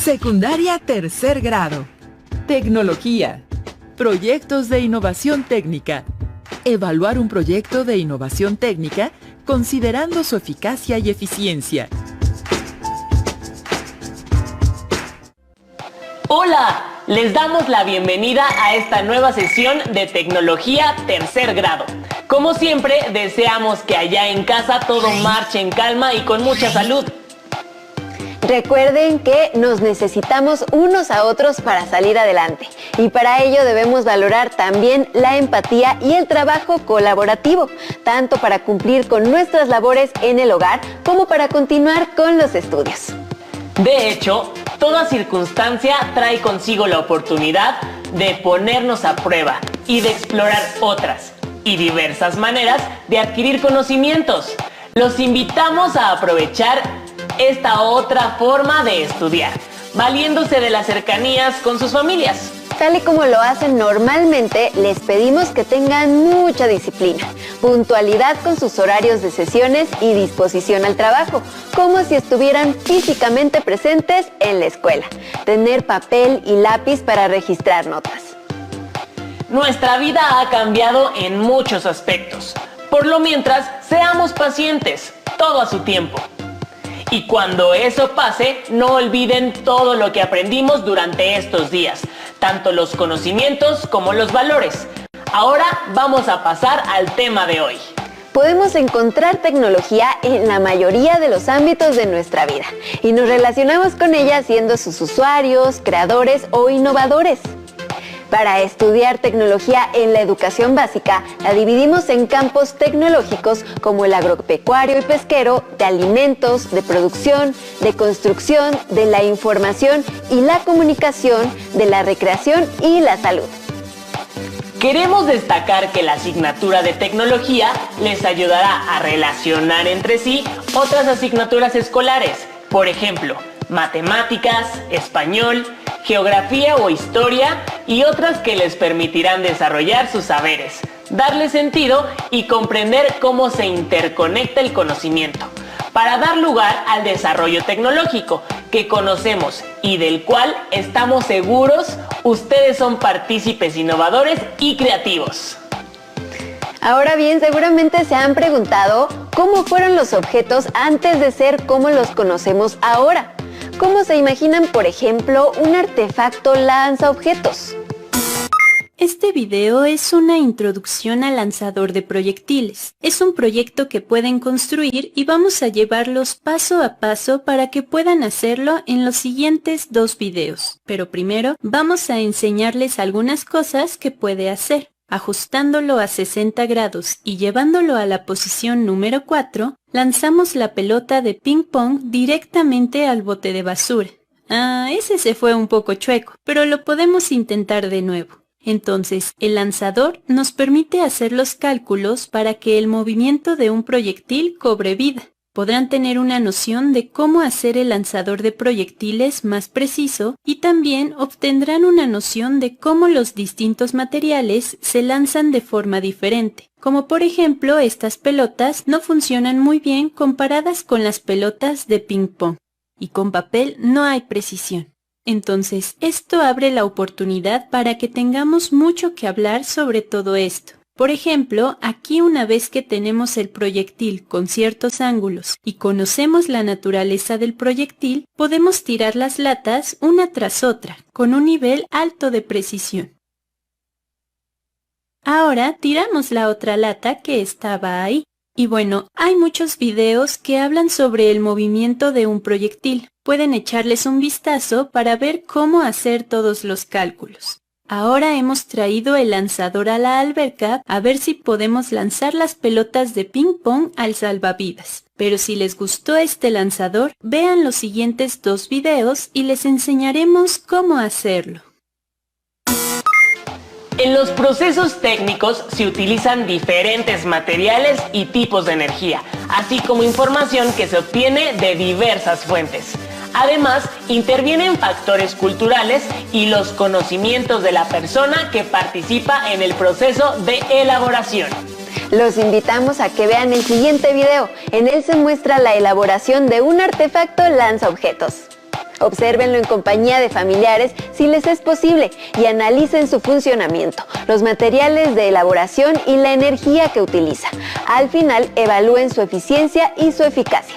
Secundaria tercer grado. Tecnología. Proyectos de innovación técnica. Evaluar un proyecto de innovación técnica considerando su eficacia y eficiencia. ¡Hola! Les damos la bienvenida a esta nueva sesión de Tecnología tercer grado. Como siempre, deseamos que allá en casa todo marche en calma y con mucha salud. Recuerden que nos necesitamos unos a otros para salir adelante y para ello debemos valorar también la empatía y el trabajo colaborativo, tanto para cumplir con nuestras labores en el hogar como para continuar con los estudios. De hecho, toda circunstancia trae consigo la oportunidad de ponernos a prueba y de explorar otras y diversas maneras de adquirir conocimientos. Los invitamos a aprovechar esta otra forma de estudiar, valiéndose de las cercanías con sus familias. Tal y como lo hacen normalmente, les pedimos que tengan mucha disciplina, puntualidad con sus horarios de sesiones y disposición al trabajo, como si estuvieran físicamente presentes en la escuela. Tener papel y lápiz para registrar notas. Nuestra vida ha cambiado en muchos aspectos. Por lo mientras, seamos pacientes, todo a su tiempo. Y cuando eso pase, no olviden todo lo que aprendimos durante estos días, tanto los conocimientos como los valores. Ahora vamos a pasar al tema de hoy. Podemos encontrar tecnología en la mayoría de los ámbitos de nuestra vida y nos relacionamos con ella siendo sus usuarios, creadores o innovadores. Para estudiar tecnología en la educación básica, la dividimos en campos tecnológicos como el agropecuario y pesquero, de alimentos, de producción, de construcción, de la información y la comunicación, de la recreación y la salud. Queremos destacar que la asignatura de tecnología les ayudará a relacionar entre sí otras asignaturas escolares, por ejemplo, matemáticas, español, geografía o historia y otras que les permitirán desarrollar sus saberes, darle sentido y comprender cómo se interconecta el conocimiento, para dar lugar al desarrollo tecnológico que conocemos y del cual estamos seguros ustedes son partícipes innovadores y creativos. Ahora bien, seguramente se han preguntado cómo fueron los objetos antes de ser como los conocemos ahora. ¿Cómo se imaginan, por ejemplo, un artefacto lanzaobjetos? Este video es una introducción al lanzador de proyectiles. Es un proyecto que pueden construir y vamos a llevarlos paso a paso para que puedan hacerlo en los siguientes 2 videos. Pero primero vamos a enseñarles algunas cosas que puede hacer. Ajustándolo a 60 grados y llevándolo a la posición número 4, lanzamos la pelota de ping pong directamente al bote de basura. Ese se fue un poco chueco, pero lo podemos intentar de nuevo. Entonces, el lanzador nos permite hacer los cálculos para que el movimiento de un proyectil cobre vida. Podrán tener una noción de cómo hacer el lanzador de proyectiles más preciso y también obtendrán una noción de cómo los distintos materiales se lanzan de forma diferente. Como por ejemplo, estas pelotas no funcionan muy bien comparadas con las pelotas de ping pong. Y con papel no hay precisión. Entonces, esto abre la oportunidad para que tengamos mucho que hablar sobre todo esto. Por ejemplo, aquí una vez que tenemos el proyectil con ciertos ángulos y conocemos la naturaleza del proyectil, podemos tirar las latas una tras otra, con un nivel alto de precisión. Ahora tiramos la otra lata que estaba ahí. Y bueno, hay muchos videos que hablan sobre el movimiento de un proyectil. Pueden echarles un vistazo para ver cómo hacer todos los cálculos. Ahora hemos traído el lanzador a la alberca a ver si podemos lanzar las pelotas de ping pong al salvavidas. Pero si les gustó este lanzador, vean los siguientes 2 videos y les enseñaremos cómo hacerlo. En los procesos técnicos se utilizan diferentes materiales y tipos de energía, así como información que se obtiene de diversas fuentes. Además, intervienen factores culturales y los conocimientos de la persona que participa en el proceso de elaboración. Los invitamos a que vean el siguiente video. En él se muestra la elaboración de un artefacto lanzaobjetos. Obsérvenlo en compañía de familiares si les es posible y analicen su funcionamiento, los materiales de elaboración y la energía que utiliza. Al final, evalúen su eficiencia y su eficacia.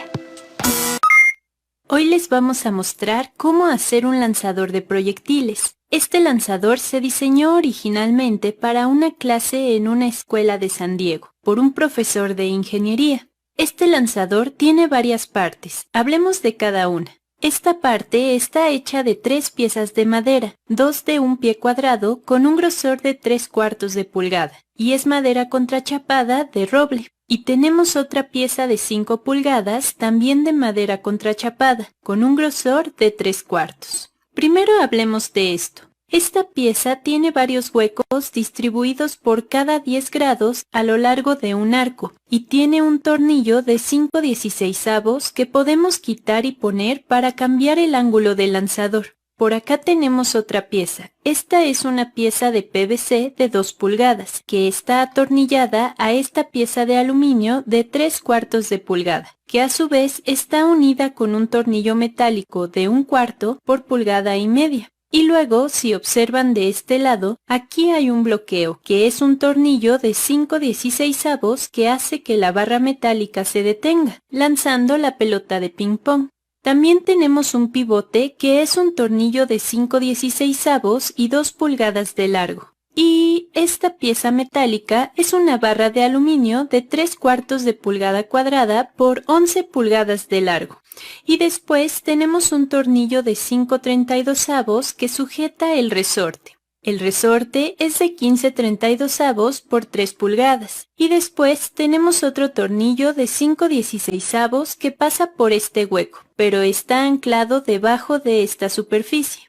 Hoy les vamos a mostrar cómo hacer un lanzador de proyectiles. Este lanzador se diseñó originalmente para una clase en una escuela de San Diego, por un profesor de ingeniería. Este lanzador tiene varias partes. Hablemos de cada una. Esta parte está hecha de 3 piezas de madera, 2 de 1 pie cuadrado con un grosor de 3/4 de pulgada, y es madera contrachapada de roble. Y tenemos otra pieza de 5 pulgadas, también de madera contrachapada, con un grosor de 3/4. Primero hablemos de esto. Esta pieza tiene varios huecos distribuidos por cada 10 grados a lo largo de un arco y tiene un tornillo de 5/16 que podemos quitar y poner para cambiar el ángulo del lanzador. Por acá tenemos otra pieza. Esta es una pieza de PVC de 2 pulgadas que está atornillada a esta pieza de aluminio de 3/4 de pulgada, que a su vez está unida con un tornillo metálico de 1/4 por pulgada y media. Y luego, si observan de este lado, aquí hay un bloqueo, que es un tornillo de 5/16 que hace que la barra metálica se detenga, lanzando la pelota de ping pong. También tenemos un pivote, que es un tornillo de 5/16 y 2 pulgadas de largo. Y esta pieza metálica es una barra de aluminio de 3/4 de pulgada cuadrada por 11 pulgadas de largo. Y después tenemos un tornillo de 5/32 que sujeta el resorte. El resorte es de 15/32 por 3 pulgadas. Y después tenemos otro tornillo de 5/16 que pasa por este hueco, pero está anclado debajo de esta superficie.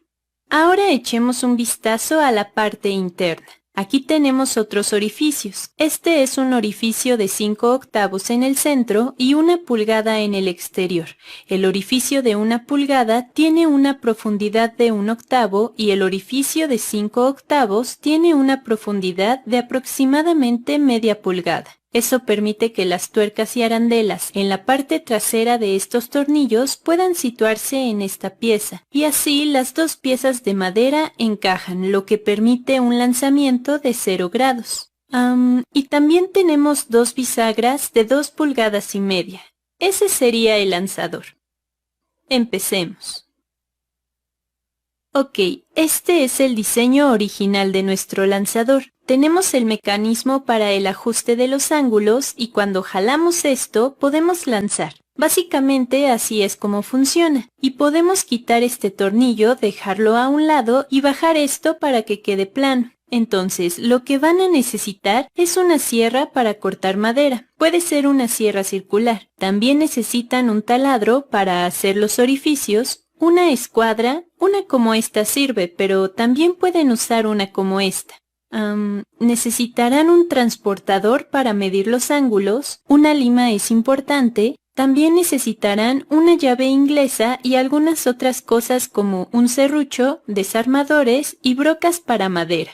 Ahora echemos un vistazo a la parte interna. Aquí tenemos otros orificios. Este es un orificio de 5/8 en el centro y 1 pulgada en el exterior. El orificio de 1 pulgada tiene una profundidad de 1/8 y el orificio de 5/8 tiene una profundidad de aproximadamente media pulgada. Eso permite que las tuercas y arandelas en la parte trasera de estos tornillos puedan situarse en esta pieza, y así las 2 piezas de madera encajan, lo que permite un lanzamiento de 0 grados. Y también tenemos 2 bisagras de 2 pulgadas y media. Ese sería el lanzador. Empecemos. Ok, este es el diseño original de nuestro lanzador. Tenemos el mecanismo para el ajuste de los ángulos y cuando jalamos esto podemos lanzar. Básicamente así es como funciona. Y podemos quitar este tornillo, dejarlo a un lado y bajar esto para que quede plano. Entonces, lo que van a necesitar es una sierra para cortar madera. Puede ser una sierra circular. También necesitan un taladro para hacer los orificios, una escuadra, una como esta sirve, pero también pueden usar una como esta. Necesitarán un transportador para medir los ángulos, una lima es importante, también necesitarán una llave inglesa y algunas otras cosas como un serrucho, desarmadores y brocas para madera.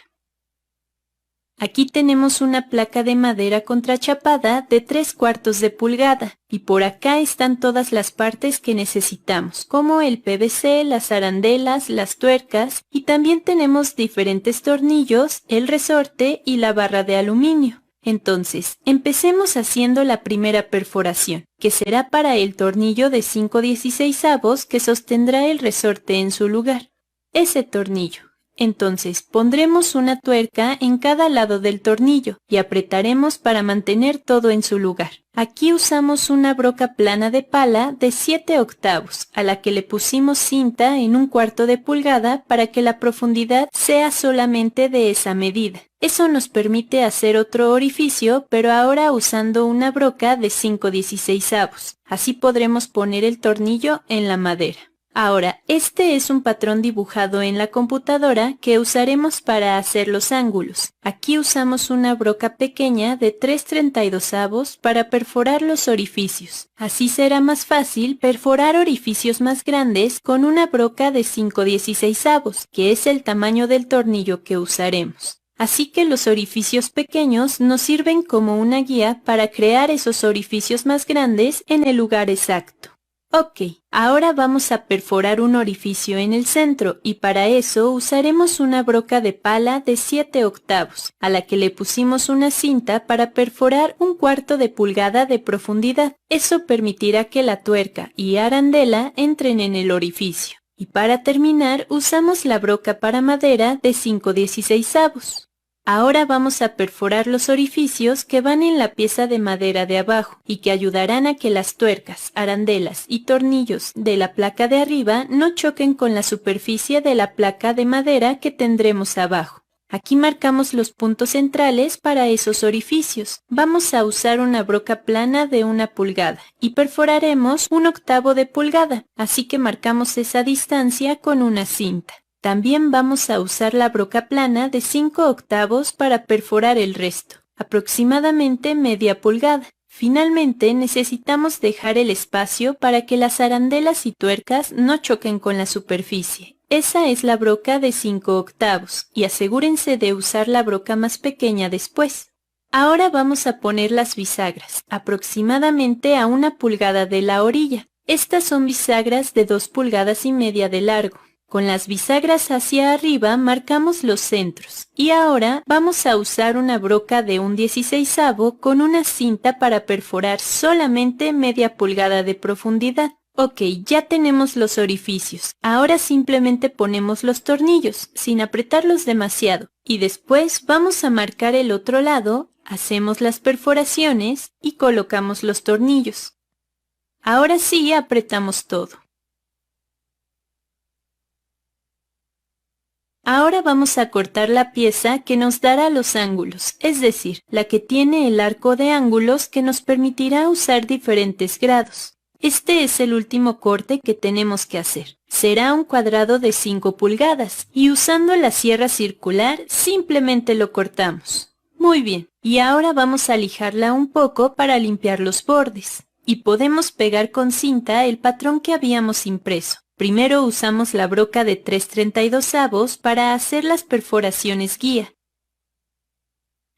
Aquí tenemos una placa de madera contrachapada de 3/4 de pulgada y por acá están todas las partes que necesitamos, como el PVC, las arandelas, las tuercas y también tenemos diferentes tornillos, el resorte y la barra de aluminio. Entonces, empecemos haciendo la primera perforación, que será para el tornillo de 5/16 que sostendrá el resorte en su lugar. Ese tornillo. Entonces, pondremos una tuerca en cada lado del tornillo y apretaremos para mantener todo en su lugar. Aquí usamos una broca plana de pala de 7/8, a la que le pusimos cinta en 1/4 de pulgada para que la profundidad sea solamente de esa medida. Eso nos permite hacer otro orificio, pero ahora usando una broca de 5/16. Así podremos poner el tornillo en la madera. Ahora, este es un patrón dibujado en la computadora que usaremos para hacer los ángulos. Aquí usamos una broca pequeña de 3/32 para perforar los orificios. Así será más fácil perforar orificios más grandes con una broca de 5/16, que es el tamaño del tornillo que usaremos. Así que los orificios pequeños nos sirven como una guía para crear esos orificios más grandes en el lugar exacto. Ok, ahora vamos a perforar un orificio en el centro y para eso usaremos una broca de pala de 7 octavos, a la que le pusimos una cinta para perforar 1/4 de pulgada de profundidad. Eso permitirá que la tuerca y arandela entren en el orificio. Y para terminar usamos la broca para madera de 5/16. Ahora vamos a perforar los orificios que van en la pieza de madera de abajo y que ayudarán a que las tuercas, arandelas y tornillos de la placa de arriba no choquen con la superficie de la placa de madera que tendremos abajo. Aquí marcamos los puntos centrales para esos orificios. Vamos a usar una broca plana de 1 pulgada y perforaremos 1/8 de pulgada, así que marcamos esa distancia con una cinta. También vamos a usar la broca plana de 5 octavos para perforar el resto, aproximadamente media pulgada. Finalmente necesitamos dejar el espacio para que las arandelas y tuercas no choquen con la superficie. Esa es la broca de 5 octavos y asegúrense de usar la broca más pequeña después. Ahora vamos a poner las bisagras, aproximadamente a 1 pulgada de la orilla. Estas son bisagras de 2,5 pulgadas de largo. Con las bisagras hacia arriba marcamos los centros y ahora vamos a usar una broca de 1/16 con una cinta para perforar solamente media pulgada de profundidad. Ok, ya tenemos los orificios. Ahora simplemente ponemos los tornillos sin apretarlos demasiado y después vamos a marcar el otro lado, hacemos las perforaciones y colocamos los tornillos. Ahora sí apretamos todo. Ahora vamos a cortar la pieza que nos dará los ángulos, es decir, la que tiene el arco de ángulos que nos permitirá usar diferentes grados. Este es el último corte que tenemos que hacer. Será un cuadrado de 5 pulgadas y usando la sierra circular simplemente lo cortamos. Muy bien, y ahora vamos a lijarla un poco para limpiar los bordes. Y podemos pegar con cinta el patrón que habíamos impreso. Primero usamos la broca de 3/32 para hacer las perforaciones guía.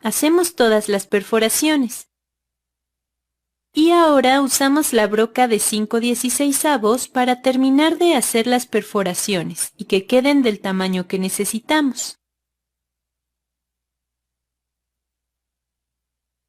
Hacemos todas las perforaciones. Y ahora usamos la broca de 5/16 para terminar de hacer las perforaciones y que queden del tamaño que necesitamos.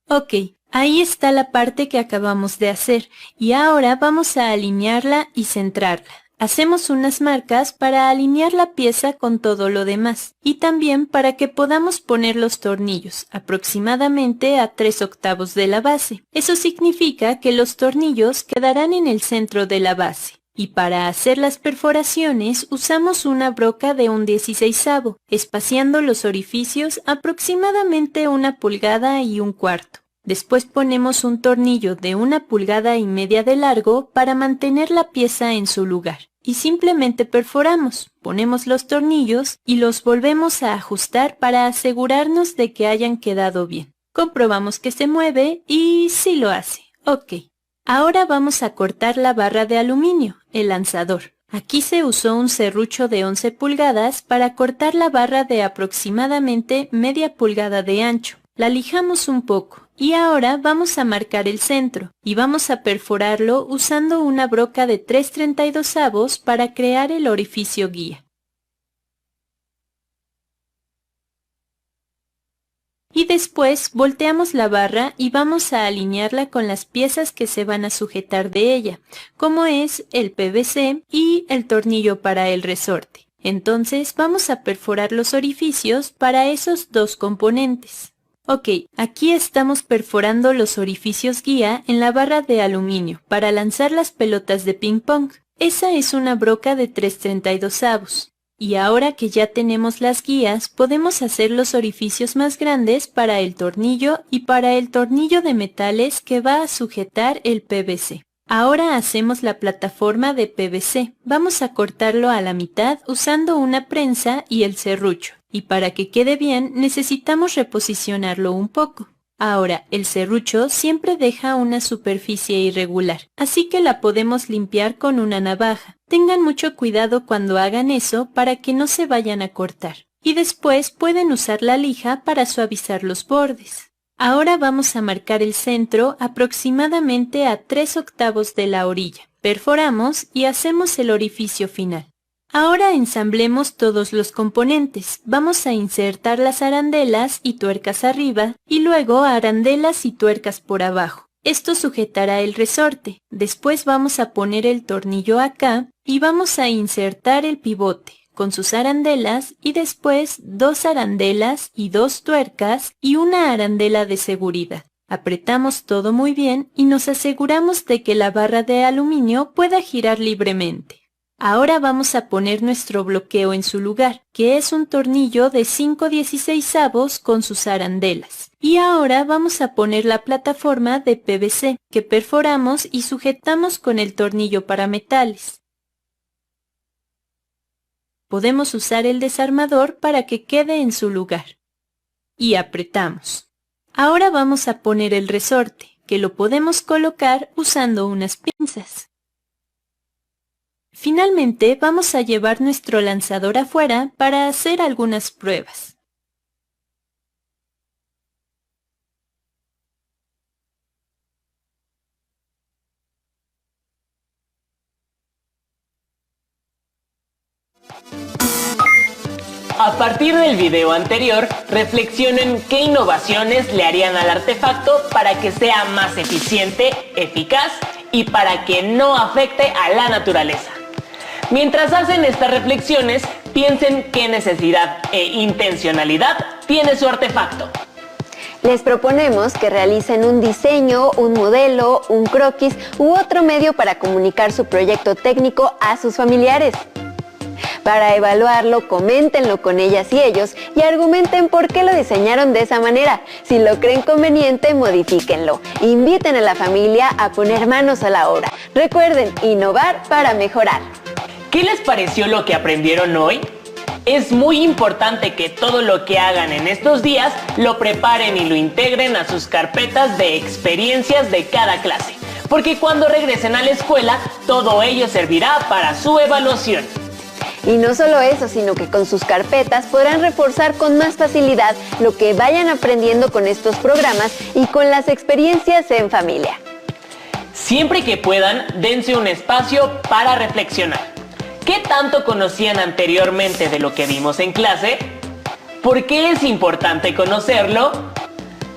Ok, ahí está la parte que acabamos de hacer y ahora vamos a alinearla y centrarla. Hacemos unas marcas para alinear la pieza con todo lo demás y también para que podamos poner los tornillos aproximadamente a 3/8 de la base. Eso significa que los tornillos quedarán en el centro de la base. Y para hacer las perforaciones usamos una broca de 1/16, espaciando los orificios aproximadamente 1 pulgada y 1/4. Después ponemos un tornillo de 1,5 pulgadas de largo para mantener la pieza en su lugar. Y simplemente perforamos, ponemos los tornillos y los volvemos a ajustar para asegurarnos de que hayan quedado bien. Comprobamos que se mueve y sí lo hace. Ok. Ahora vamos a cortar la barra de aluminio, el lanzador. Aquí se usó un serrucho de 11 pulgadas para cortar la barra de aproximadamente media pulgada de ancho. La lijamos un poco. Y ahora vamos a marcar el centro y vamos a perforarlo usando una broca de 3/32 para crear el orificio guía. Y después volteamos la barra y vamos a alinearla con las piezas que se van a sujetar de ella, como es el PVC y el tornillo para el resorte. Entonces vamos a perforar los orificios para esos dos componentes. Ok, aquí estamos perforando los orificios guía en la barra de aluminio para lanzar las pelotas de ping pong. Esa es una broca de 3/32. Y ahora que ya tenemos las guías, podemos hacer los orificios más grandes para el tornillo y para el tornillo de metales que va a sujetar el PVC. Ahora hacemos la plataforma de PVC. Vamos a cortarlo a la mitad usando una prensa y el serrucho. Y para que quede bien necesitamos reposicionarlo un poco. Ahora, el serrucho siempre deja una superficie irregular, así que la podemos limpiar con una navaja. Tengan mucho cuidado cuando hagan eso para que no se vayan a cortar. Y después pueden usar la lija para suavizar los bordes. Ahora vamos a marcar el centro aproximadamente a 3/8 de la orilla. Perforamos y hacemos el orificio final. Ahora ensamblemos todos los componentes. Vamos a insertar las arandelas y tuercas arriba y luego arandelas y tuercas por abajo. Esto sujetará el resorte. Después vamos a poner el tornillo acá y vamos a insertar el pivote con sus arandelas y después 2 arandelas y 2 tuercas y una arandela de seguridad. Apretamos todo muy bien y nos aseguramos de que la barra de aluminio pueda girar libremente. Ahora vamos a poner nuestro bloqueo en su lugar, que es un tornillo de 5/16 con sus arandelas. Y ahora vamos a poner la plataforma de PVC, que perforamos y sujetamos con el tornillo para metales. Podemos usar el desarmador para que quede en su lugar. Y apretamos. Ahora vamos a poner el resorte, que lo podemos colocar usando unas pinzas. Finalmente vamos a llevar nuestro lanzador afuera para hacer algunas pruebas. A partir del video anterior, reflexionen qué innovaciones le harían al artefacto para que sea más eficiente, eficaz y para que no afecte a la naturaleza. Mientras hacen estas reflexiones, piensen qué necesidad e intencionalidad tiene su artefacto. Les proponemos que realicen un diseño, un modelo, un croquis u otro medio para comunicar su proyecto técnico a sus familiares. Para evaluarlo, coméntenlo con ellas y ellos y argumenten por qué lo diseñaron de esa manera. Si lo creen conveniente, modifíquenlo. Inviten a la familia a poner manos a la obra. Recuerden, innovar para mejorar. ¿Qué les pareció lo que aprendieron hoy? Es muy importante que todo lo que hagan en estos días lo preparen y lo integren a sus carpetas de experiencias de cada clase, porque cuando regresen a la escuela, todo ello servirá para su evaluación. Y no solo eso, sino que con sus carpetas podrán reforzar con más facilidad lo que vayan aprendiendo con estos programas y con las experiencias en familia. Siempre que puedan, dense un espacio para reflexionar. ¿Qué tanto conocían anteriormente de lo que vimos en clase? ¿Por qué es importante conocerlo?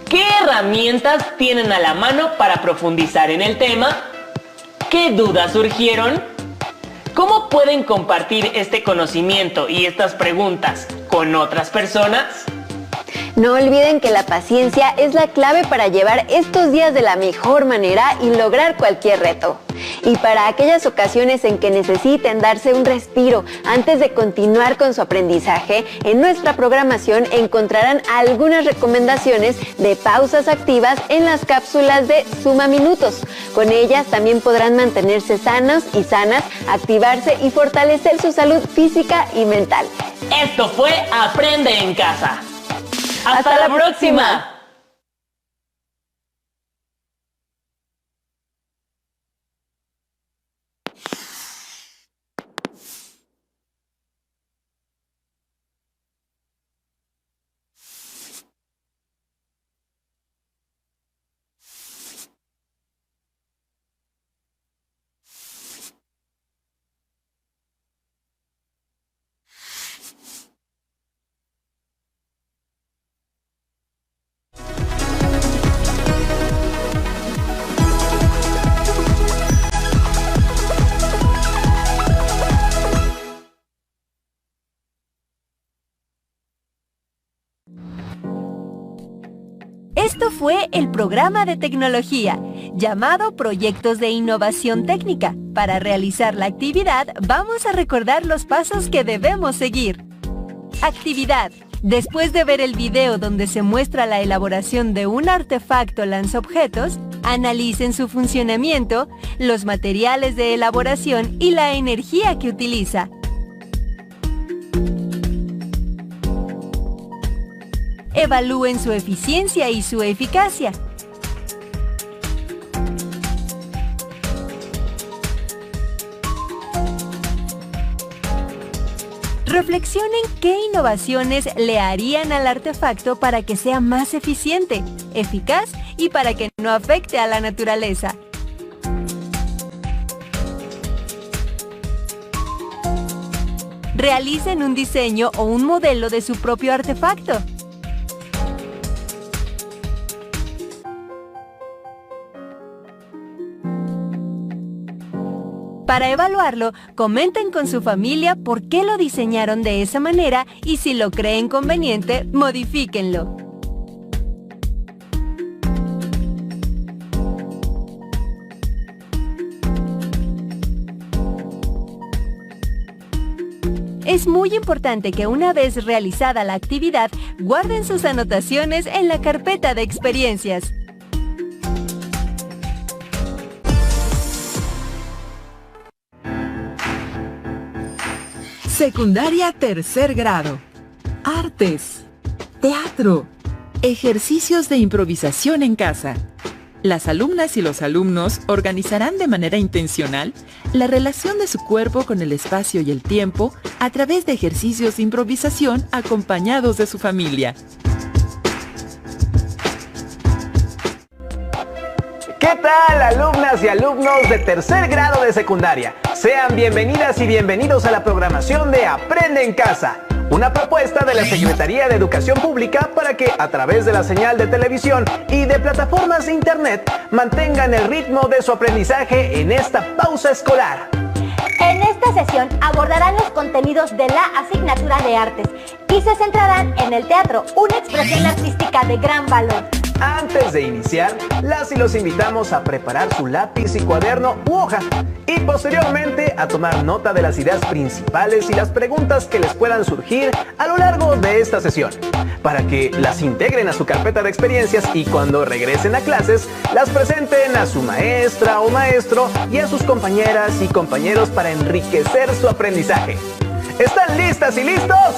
¿Qué herramientas tienen a la mano para profundizar en el tema? ¿Qué dudas surgieron? ¿Cómo pueden compartir este conocimiento y estas preguntas con otras personas? No olviden que la paciencia es la clave para llevar estos días de la mejor manera y lograr cualquier reto. Y para aquellas ocasiones en que necesiten darse un respiro antes de continuar con su aprendizaje, en nuestra programación encontrarán algunas recomendaciones de pausas activas en las cápsulas de Suma Minutos. Con ellas también podrán mantenerse sanos y sanas, activarse y fortalecer su salud física y mental. Esto fue Aprende en Casa. ¡Hasta la próxima! Esto fue el programa de tecnología, llamado Proyectos de Innovación Técnica. Para realizar la actividad, vamos a recordar los pasos que debemos seguir. Actividad. Después de ver el video donde se muestra la elaboración de un artefacto lanzaobjetos, analicen su funcionamiento, los materiales de elaboración y la energía que utiliza. Evalúen su eficiencia y su eficacia. Reflexionen qué innovaciones le harían al artefacto para que sea más eficiente, eficaz y para que no afecte a la naturaleza. Realicen un diseño o un modelo de su propio artefacto. Para evaluarlo, comenten con su familia por qué lo diseñaron de esa manera y si lo creen conveniente, modifíquenlo. Es muy importante que una vez realizada la actividad, guarden sus anotaciones en la carpeta de experiencias. Secundaria tercer grado. Artes. Teatro. Ejercicios de improvisación en casa. Las alumnas y los alumnos organizarán de manera intencional la relación de su cuerpo con el espacio y el tiempo a través de ejercicios de improvisación acompañados de su familia. ¿Qué tal, alumnas y alumnos de tercer grado de secundaria? Sean bienvenidas y bienvenidos a la programación de Aprende en Casa, una propuesta de la Secretaría de Educación Pública para que, a través de la señal de televisión y de plataformas de internet, mantengan el ritmo de su aprendizaje en esta pausa escolar. En esta sesión abordarán los contenidos de la asignatura de artes y se centrarán en el teatro, una expresión artística de gran valor. Antes de iniciar, las y los invitamos a preparar su lápiz y cuaderno u hoja y posteriormente a tomar nota de las ideas principales y las preguntas que les puedan surgir a lo largo de esta sesión, para que las integren a su carpeta de experiencias y cuando regresen a clases, las presenten a su maestra o maestro y a sus compañeras y compañeros para enriquecer su aprendizaje. ¿Están listas y listos?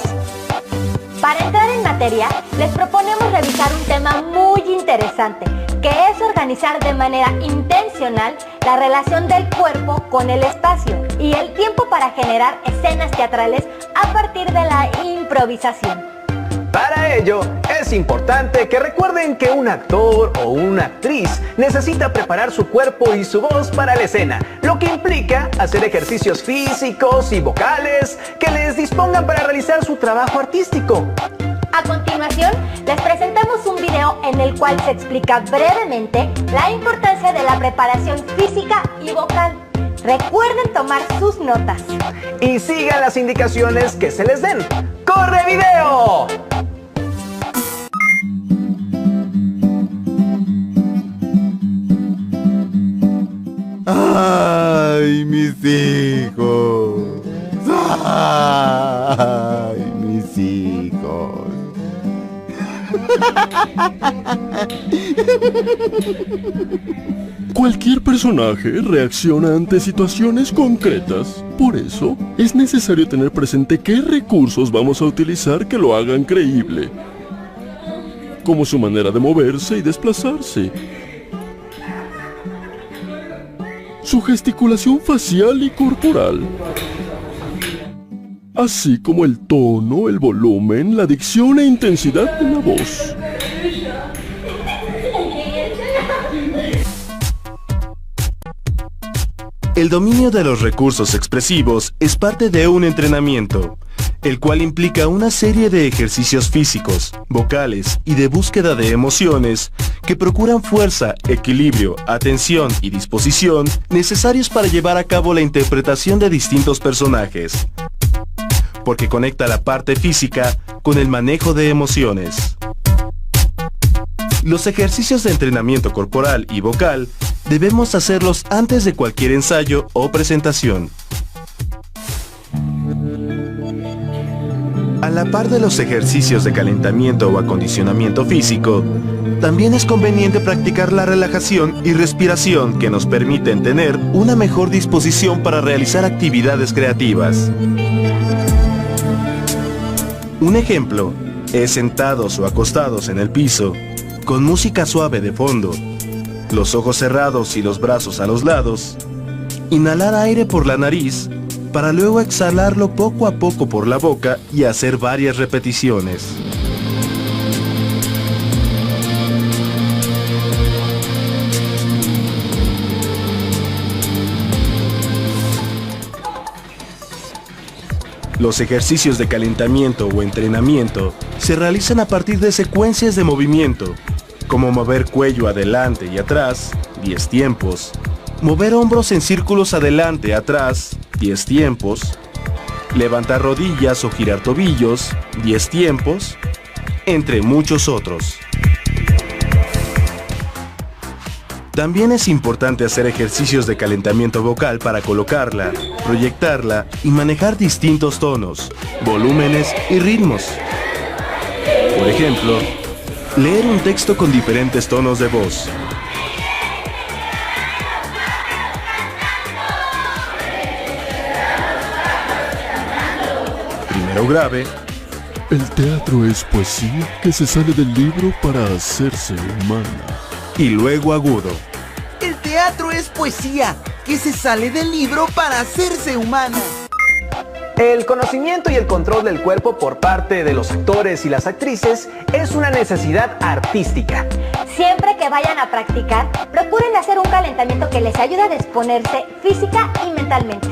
Para entrar en materia, les proponemos revisar un tema muy interesante, que es organizar de manera intencional la relación del cuerpo con el espacio y el tiempo para generar escenas teatrales a partir de la improvisación. Para ello, es importante que recuerden que un actor o una actriz necesita preparar su cuerpo y su voz para la escena, lo que implica hacer ejercicios físicos y vocales que les dispongan para realizar su trabajo artístico. A continuación, les presentamos un video en el cual se explica brevemente la importancia de la preparación física y vocal. Recuerden tomar sus notas. Y sigan las indicaciones que se les den. ¡Corre video! ¡Ay, mis hijos! ¡Ay, mis hijos! Cualquier personaje reacciona ante situaciones concretas. Por eso, es necesario tener presente qué recursos vamos a utilizar que lo hagan creíble, como su manera de moverse y desplazarse, su gesticulación facial y corporal, así como el tono, el volumen, la dicción e intensidad de la voz. El dominio de los recursos expresivos es parte de un entrenamiento, el cual implica una serie de ejercicios físicos, vocales y de búsqueda de emociones que procuran fuerza, equilibrio, atención y disposición necesarios para llevar a cabo la interpretación de distintos personajes, porque conecta la parte física con el manejo de emociones. Los ejercicios de entrenamiento corporal y vocal debemos hacerlos antes de cualquier ensayo o presentación. A la par de los ejercicios de calentamiento o acondicionamiento físico, también es conveniente practicar la relajación y respiración que nos permiten tener una mejor disposición para realizar actividades creativas. Un ejemplo es sentados o acostados en el piso, con música suave de fondo, los ojos cerrados y los brazos a los lados, inhalar aire por la nariz para luego exhalarlo poco a poco por la boca y hacer varias repeticiones. Los ejercicios de calentamiento o entrenamiento se realizan a partir de secuencias de movimiento, como mover cuello adelante y atrás, 10 tiempos, mover hombros en círculos adelante, atrás, 10 tiempos, levantar rodillas o girar tobillos, 10 tiempos, entre muchos otros. También es importante hacer ejercicios de calentamiento vocal para colocarla, proyectarla y manejar distintos tonos, volúmenes y ritmos. Por ejemplo, leer un texto con diferentes tonos de voz. Primero grave. El teatro es poesía que se sale del libro para hacerse humana. Y luego agudo. El teatro es poesía que se sale del libro para hacerse humana. El conocimiento y el control del cuerpo por parte de los actores y las actrices es una necesidad artística. Siempre que vayan a practicar, procuren hacer un calentamiento que les ayude a disponerse física y mentalmente.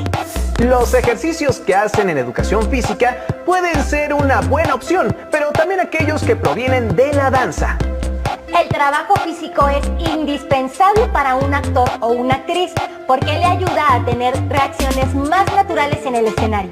Los ejercicios que hacen en educación física pueden ser una buena opción, pero también aquellos que provienen de la danza. El trabajo físico es indispensable para un actor o una actriz porque le ayuda a tener reacciones más naturales en el escenario.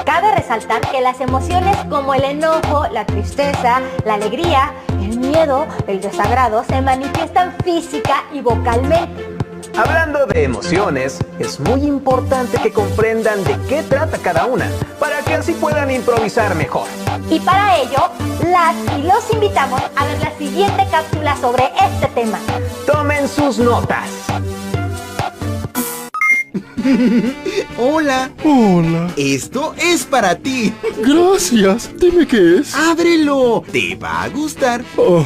Cabe resaltar que las emociones como el enojo, la tristeza, la alegría, el miedo, el desagrado se manifiestan física y vocalmente. Hablando de emociones, es muy importante que comprendan de qué trata cada una, para que así puedan improvisar mejor. Y para ello, las y los invitamos a ver la siguiente cápsula sobre este tema. Tomen sus notas. Hola. Hola. Esto es para ti. Gracias. Dime qué es. Ábrelo. Te va a gustar. Oh,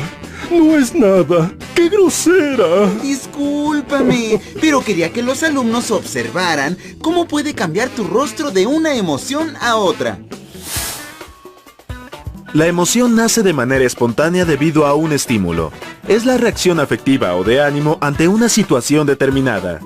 no es nada. ¡Qué grosera! Discúlpame, pero quería que los alumnos observaran cómo puede cambiar tu rostro de una emoción a otra. La emoción nace de manera espontánea debido a un estímulo. Es la reacción afectiva o de ánimo ante una situación determinada.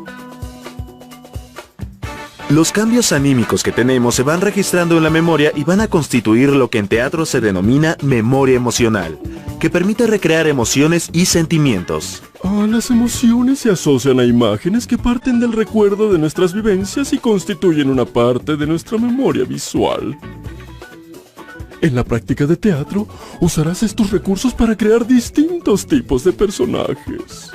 Los cambios anímicos que tenemos se van registrando en la memoria y van a constituir lo que en teatro se denomina memoria emocional, que permite recrear emociones y sentimientos. Las emociones se asocian a imágenes que parten del recuerdo de nuestras vivencias y constituyen una parte de nuestra memoria visual. En la práctica de teatro, usarás estos recursos para crear distintos tipos de personajes.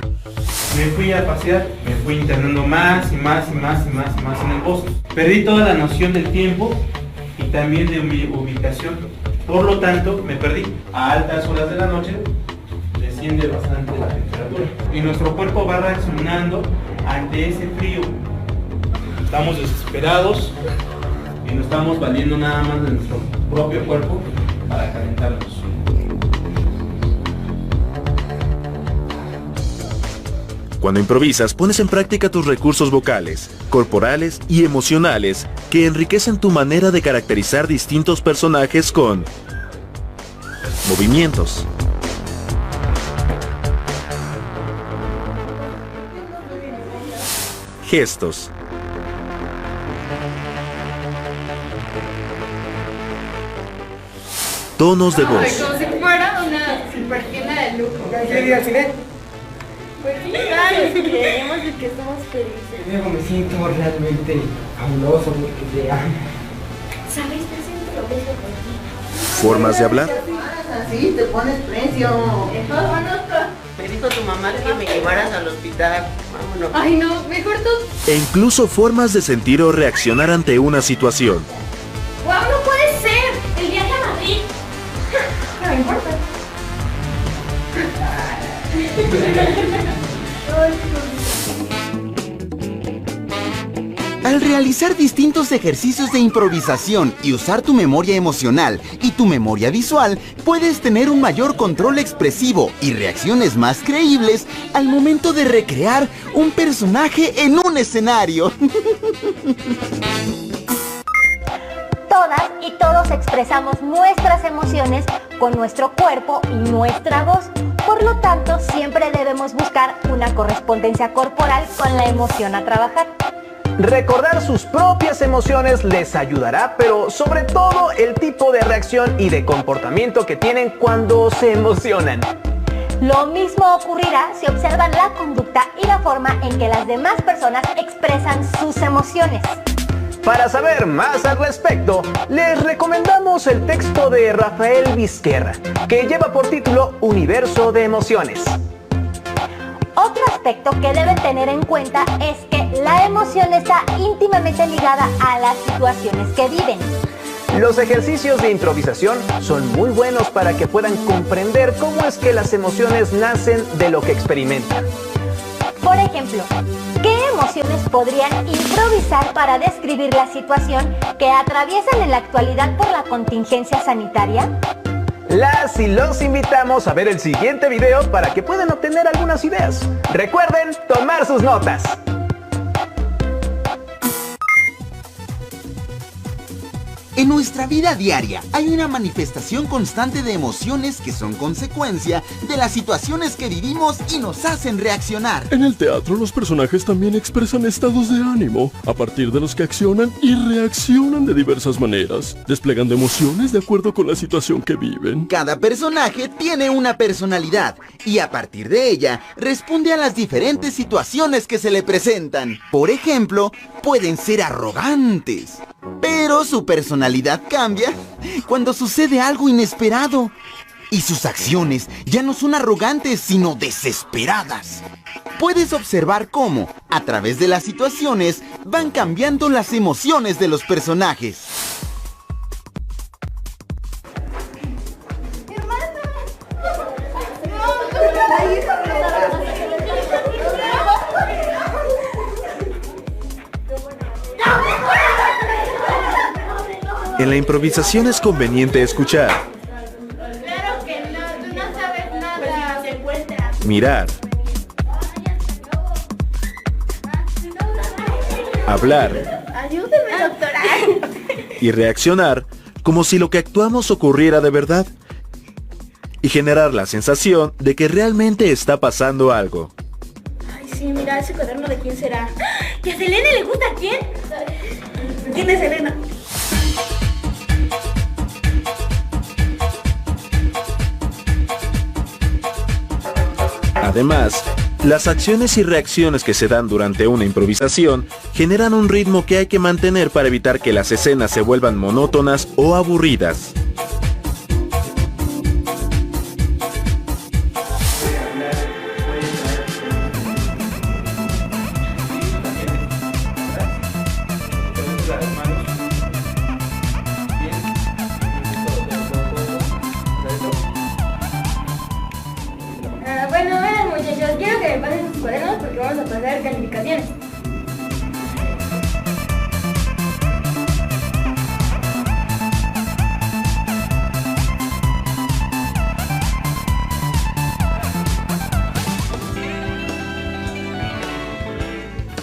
Me fui a pasear, me fui internando más y más y más y más y más en el bosque. Perdí toda la noción del tiempo y también de mi ubicación. Por lo tanto, me perdí. A altas horas de la noche desciende bastante la temperatura y nuestro cuerpo va reaccionando ante ese frío. Estamos desesperados y nos estamos valiendo nada más de nuestro propio cuerpo para calentarnos. Cuando improvisas, pones en práctica tus recursos vocales, corporales y emocionales que enriquecen tu manera de caracterizar distintos personajes con movimientos, gestos, tonos de voz. Como si fuera una super tienda de lujo. ¿Quieres ir al cine? Pues sí, claro, queremos y que estamos felices. Luego me siento realmente fabuloso porque te amo. ¿Sabes? Te siento lo mismo por ti. Formas de hablar. Así te pones precio. Me dijo tu mamá que me llevaras al hospital. Vámonos. Ay no, mejor tú. E incluso formas de sentir o reaccionar ante una situación. ¡Wow! No puede ser. El viaje a Madrid. No me importa. Al realizar distintos ejercicios de improvisación y usar tu memoria emocional y tu memoria visual, puedes tener un mayor control expresivo y reacciones más creíbles al momento de recrear un personaje en un escenario. Todas y todos expresamos nuestras emociones con nuestro cuerpo y nuestra voz. Por lo tanto, siempre debemos buscar una correspondencia corporal con la emoción a trabajar. Recordar sus propias emociones les ayudará, pero sobre todo el tipo de reacción y de comportamiento que tienen cuando se emocionan. Lo mismo ocurrirá si observan la conducta y la forma en que las demás personas expresan sus emociones. Para saber más al respecto, les recomendamos el texto de Rafael Vizquerra, que lleva por título Universo de Emociones. Otro aspecto que deben tener en cuenta es que la emoción está íntimamente ligada a las situaciones que viven. Los ejercicios de improvisación son muy buenos para que puedan comprender cómo es que las emociones nacen de lo que experimentan. Por ejemplo, ¿qué emociones podrían improvisar para describir la situación que atraviesan en la actualidad por la contingencia sanitaria? Las y los invitamos a ver el siguiente video para que puedan obtener algunas ideas. Recuerden tomar sus notas. En nuestra vida diaria hay una manifestación constante de emociones que son consecuencia de las situaciones que vivimos y nos hacen reaccionar. En el teatro los personajes también expresan estados de ánimo, a partir de los que accionan y reaccionan de diversas maneras, desplegando emociones de acuerdo con la situación que viven. Cada personaje tiene una personalidad y a partir de ella responde a las diferentes situaciones que se le presentan. Por ejemplo, pueden ser arrogantes, pero su personalidad cambia cuando sucede algo inesperado. Y sus acciones ya no son arrogantes, sino desesperadas. Puedes observar cómo, a través de las situaciones, van cambiando las emociones de los personajes. En la improvisación es conveniente escuchar, Claro que no, tú no sabes nada. Se encuentra. mirar, hablar Ayúdeme, doctora. y reaccionar como si lo que actuamos ocurriera de verdad y generar la sensación de que realmente está pasando algo. Ay, sí, mira, ese cuaderno de quién será. ¿Que a Selena le gusta a quién? ¿Quién es Selena? Además, las acciones y reacciones que se dan durante una improvisación generan un ritmo que hay que mantener para evitar que las escenas se vuelvan monótonas o aburridas. Bueno, muchachos, quiero que me pasen sus cuadernos porque vamos a pasar calificaciones.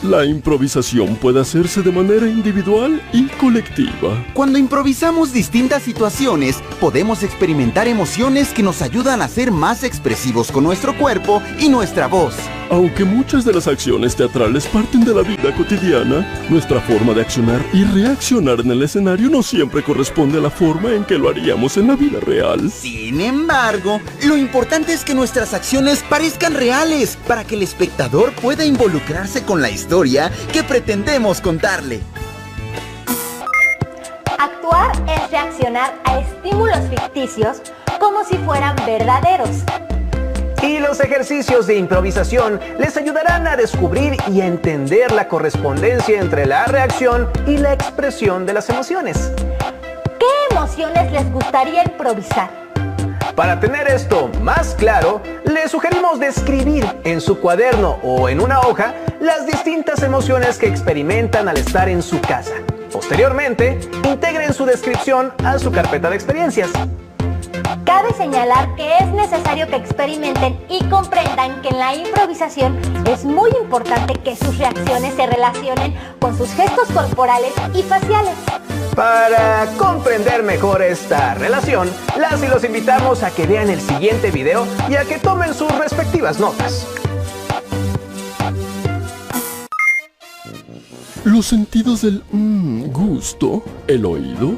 La improvisación puede hacerse de manera individual y colectiva. Cuando improvisamos distintas situaciones, podemos experimentar emociones que nos ayudan a ser más expresivos con nuestro cuerpo y nuestra voz. Aunque muchas de las acciones teatrales parten de la vida cotidiana, nuestra forma de accionar y reaccionar en el escenario no siempre corresponde a la forma en que lo haríamos en la vida real. Sin embargo, lo importante es que nuestras acciones parezcan reales para que el espectador pueda involucrarse con la historia que pretendemos contarle. Actuar es reaccionar a estímulos ficticios como si fueran verdaderos. Y los ejercicios de improvisación les ayudarán a descubrir y a entender la correspondencia entre la reacción y la expresión de las emociones. ¿Qué emociones les gustaría improvisar? Para tener esto más claro, les sugerimos describir en su cuaderno o en una hoja las distintas emociones que experimentan al estar en su casa. Posteriormente, integren su descripción a su carpeta de experiencias. Cabe señalar que es necesario que experimenten y comprendan que en la improvisación es muy importante que sus reacciones se relacionen con sus gestos corporales y faciales. Para comprender mejor esta relación, las y los invitamos a que vean el siguiente video y a que tomen sus respectivas notas. Los sentidos del gusto, el oído,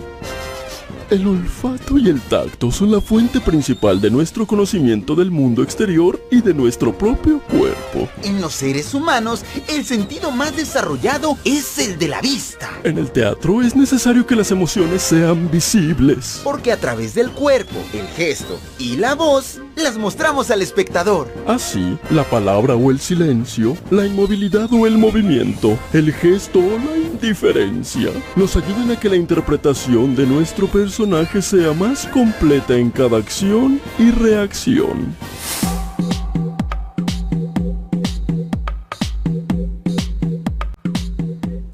el olfato y el tacto son la fuente principal de nuestro conocimiento del mundo exterior y de nuestro propio cuerpo. En los seres humanos, el sentido más desarrollado es el de la vista. En el teatro es necesario que las emociones sean visibles. Porque a través del cuerpo, el gesto y la voz, las mostramos al espectador. Así, la palabra o el silencio, la inmovilidad o el movimiento, el gesto o la indiferencia, nos ayudan a que la interpretación de nuestro personaje sea más completa en cada acción y reacción.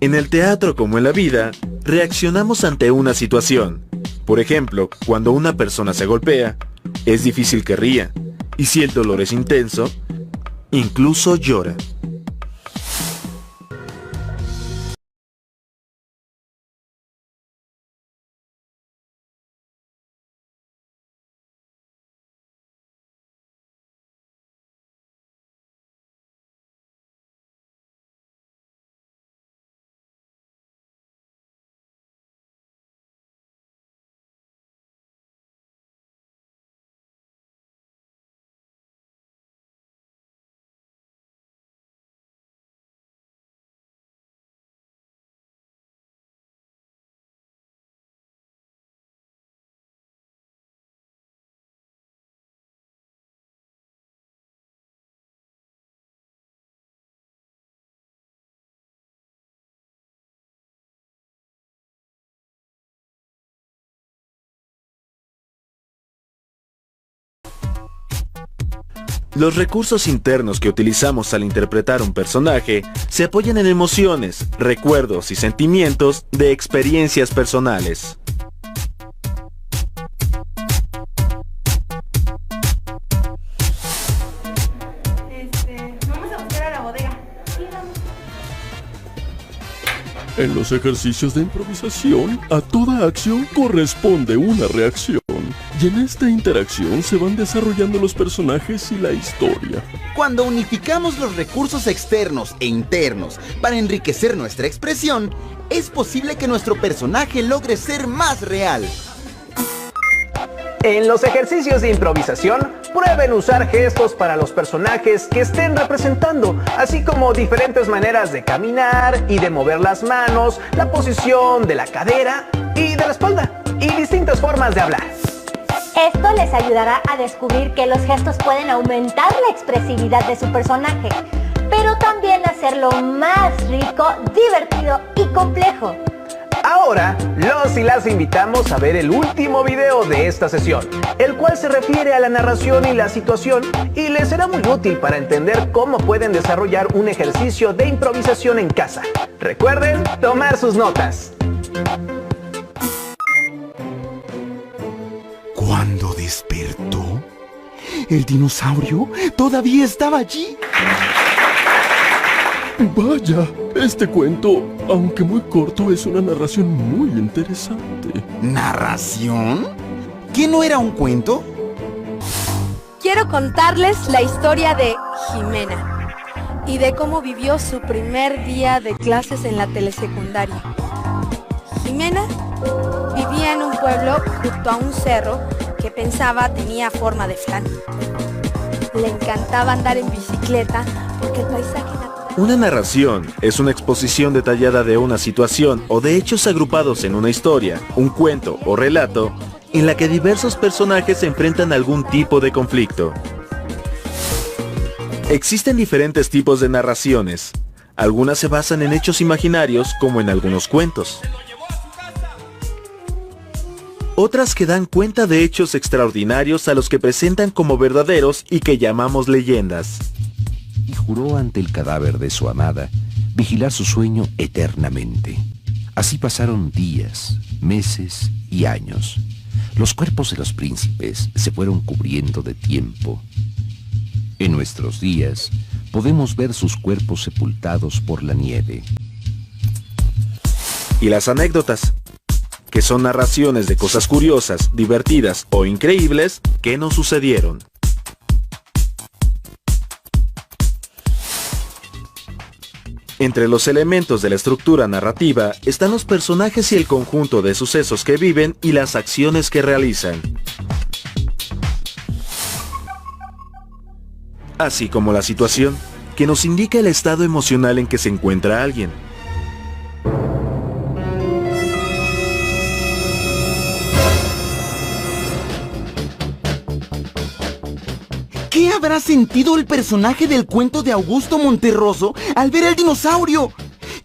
En el teatro como en la vida, reaccionamos ante una situación. Por ejemplo, cuando una persona se golpea, es difícil que ría, y si el dolor es intenso, incluso llora. Los recursos internos que utilizamos al interpretar un personaje se apoyan en emociones, recuerdos y sentimientos de experiencias personales. Vamos a buscar a la bodega. Sí, vamos. En los ejercicios de improvisación, a toda acción corresponde una reacción. Y en esta interacción se van desarrollando los personajes y la historia. Cuando unificamos los recursos externos e internos para enriquecer nuestra expresión, es posible que nuestro personaje logre ser más real. En los ejercicios de improvisación, prueben usar gestos para los personajes que estén representando, así como diferentes maneras de caminar y de mover las manos, la posición de la cadera y de la espalda, y distintas formas de hablar. Esto les ayudará a descubrir que los gestos pueden aumentar la expresividad de su personaje, pero también hacerlo más rico, divertido y complejo. Ahora, los y las invitamos a ver el último video de esta sesión, el cual se refiere a la narración y la situación y les será muy útil para entender cómo pueden desarrollar un ejercicio de improvisación en casa. Recuerden tomar sus notas. Cuando despertó, el dinosaurio todavía estaba allí. Vaya, este cuento, aunque muy corto, es una narración muy interesante. ¿Narración? ¿Qué no era un cuento? Quiero contarles la historia de Jimena y de cómo vivió su primer día de clases en la telesecundaria. Jimena vivía en un pueblo junto a un cerro que pensaba tenía forma de flan. Le encantaba andar en bicicleta porque el paisaje natural... Una narración es una exposición detallada de una situación o de hechos agrupados en una historia, un cuento o relato, en la que diversos personajes se enfrentan a algún tipo de conflicto. Existen diferentes tipos de narraciones. Algunas se basan en hechos imaginarios, como en algunos cuentos. Otras que dan cuenta de hechos extraordinarios a los que presentan como verdaderos y que llamamos leyendas. Y juró ante el cadáver de su amada vigilar su sueño eternamente. Así pasaron días, meses y años. Los cuerpos de los príncipes se fueron cubriendo de tiempo. En nuestros días podemos ver sus cuerpos sepultados por la nieve. Y las anécdotas, que son narraciones de cosas curiosas, divertidas o increíbles que nos sucedieron. Entre los elementos de la estructura narrativa están los personajes y el conjunto de sucesos que viven y las acciones que realizan, así como la situación, que nos indica el estado emocional en que se encuentra alguien. ¿Qué habrá sentido el personaje del cuento de Augusto Monterroso al ver al dinosaurio?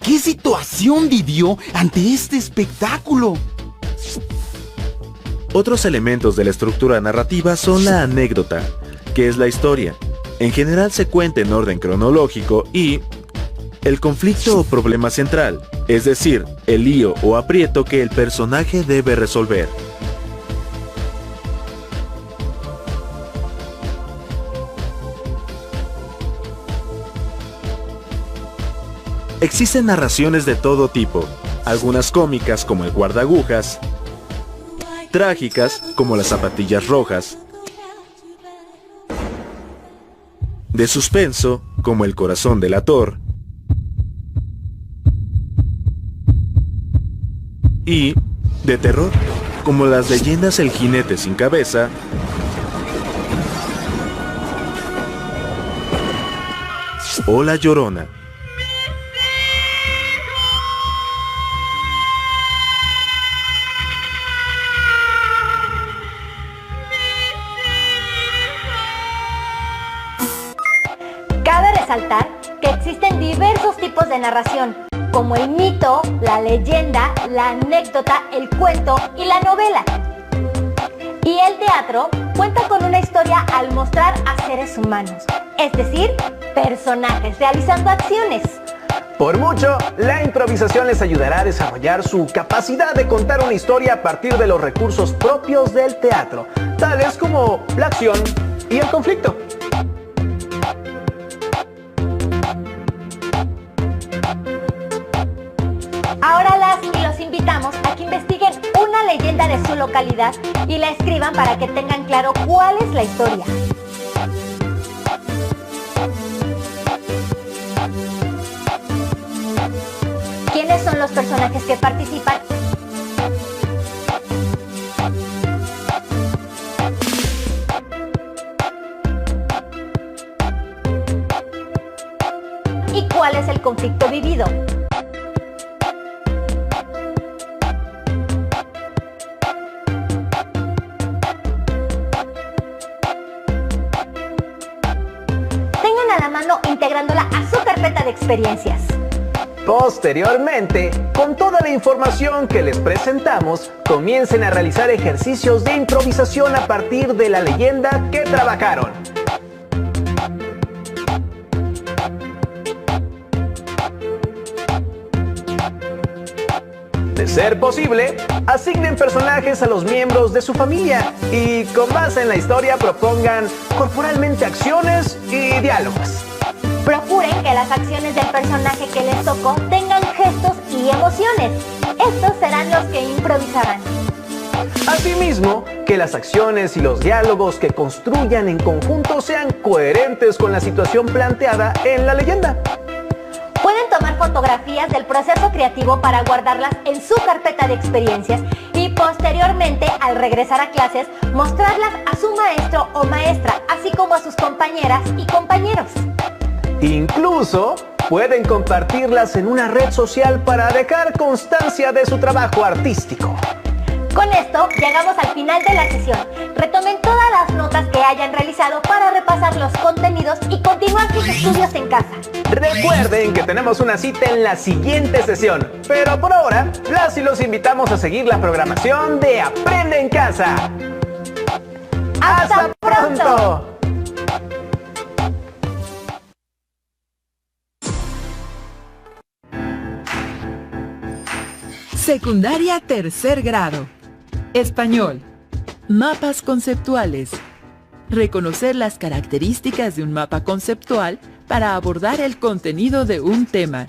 ¿Qué situación vivió ante este espectáculo? Otros elementos de la estructura narrativa son la anécdota, que es la historia. En general se cuenta en orden cronológico, y el conflicto o problema central, es decir, el lío o aprieto que el personaje debe resolver. Existen narraciones de todo tipo, algunas cómicas como el guardagujas, trágicas como las zapatillas rojas, de suspenso como el corazón delator, y de terror como las leyendas El jinete sin cabeza, o La Llorona. Cabe resaltar que existen diversos tipos de narración, como el mito, la leyenda, la anécdota, el cuento y la novela. Y el teatro cuenta con una historia al mostrar a seres humanos, es decir, personajes realizando acciones. Por mucho, la improvisación les ayudará a desarrollar su capacidad de contar una historia a partir de los recursos propios del teatro, tales como la acción y el conflicto. Ahora las y los invitamos a que investiguen una leyenda de su localidad y la escriban para que tengan claro cuál es la historia. ¿Quiénes son los personajes que participan? ¿Y cuál es el conflicto vivido? Integrándola a su carpeta de experiencias. Posteriormente, con toda la información que les presentamos, comiencen a realizar ejercicios de improvisación a partir de la leyenda que trabajaron. De ser posible, asignen personajes a los miembros de su familia y con base en la historia propongan corporalmente acciones y diálogos. Procuren que las acciones del personaje que les tocó tengan gestos y emociones. Estos serán los que improvisarán. Asimismo, que las acciones y los diálogos que construyan en conjunto sean coherentes con la situación planteada en la leyenda. Pueden tomar fotografías del proceso creativo para guardarlas en su carpeta de experiencias y posteriormente, al regresar a clases, mostrarlas a su maestro o maestra, así como a sus compañeras y compañeros. Incluso pueden compartirlas en una red social para dejar constancia de su trabajo artístico. Con esto llegamos al final de la sesión. Retomen todas las notas que hayan realizado para repasar los contenidos y continuar sus estudios en casa. Recuerden que tenemos una cita en la siguiente sesión, pero por ahora, las y los invitamos a seguir la programación de Aprende en Casa. ¡Hasta pronto! Secundaria tercer grado. Español. Mapas conceptuales. Reconocer las características de un mapa conceptual para abordar el contenido de un tema.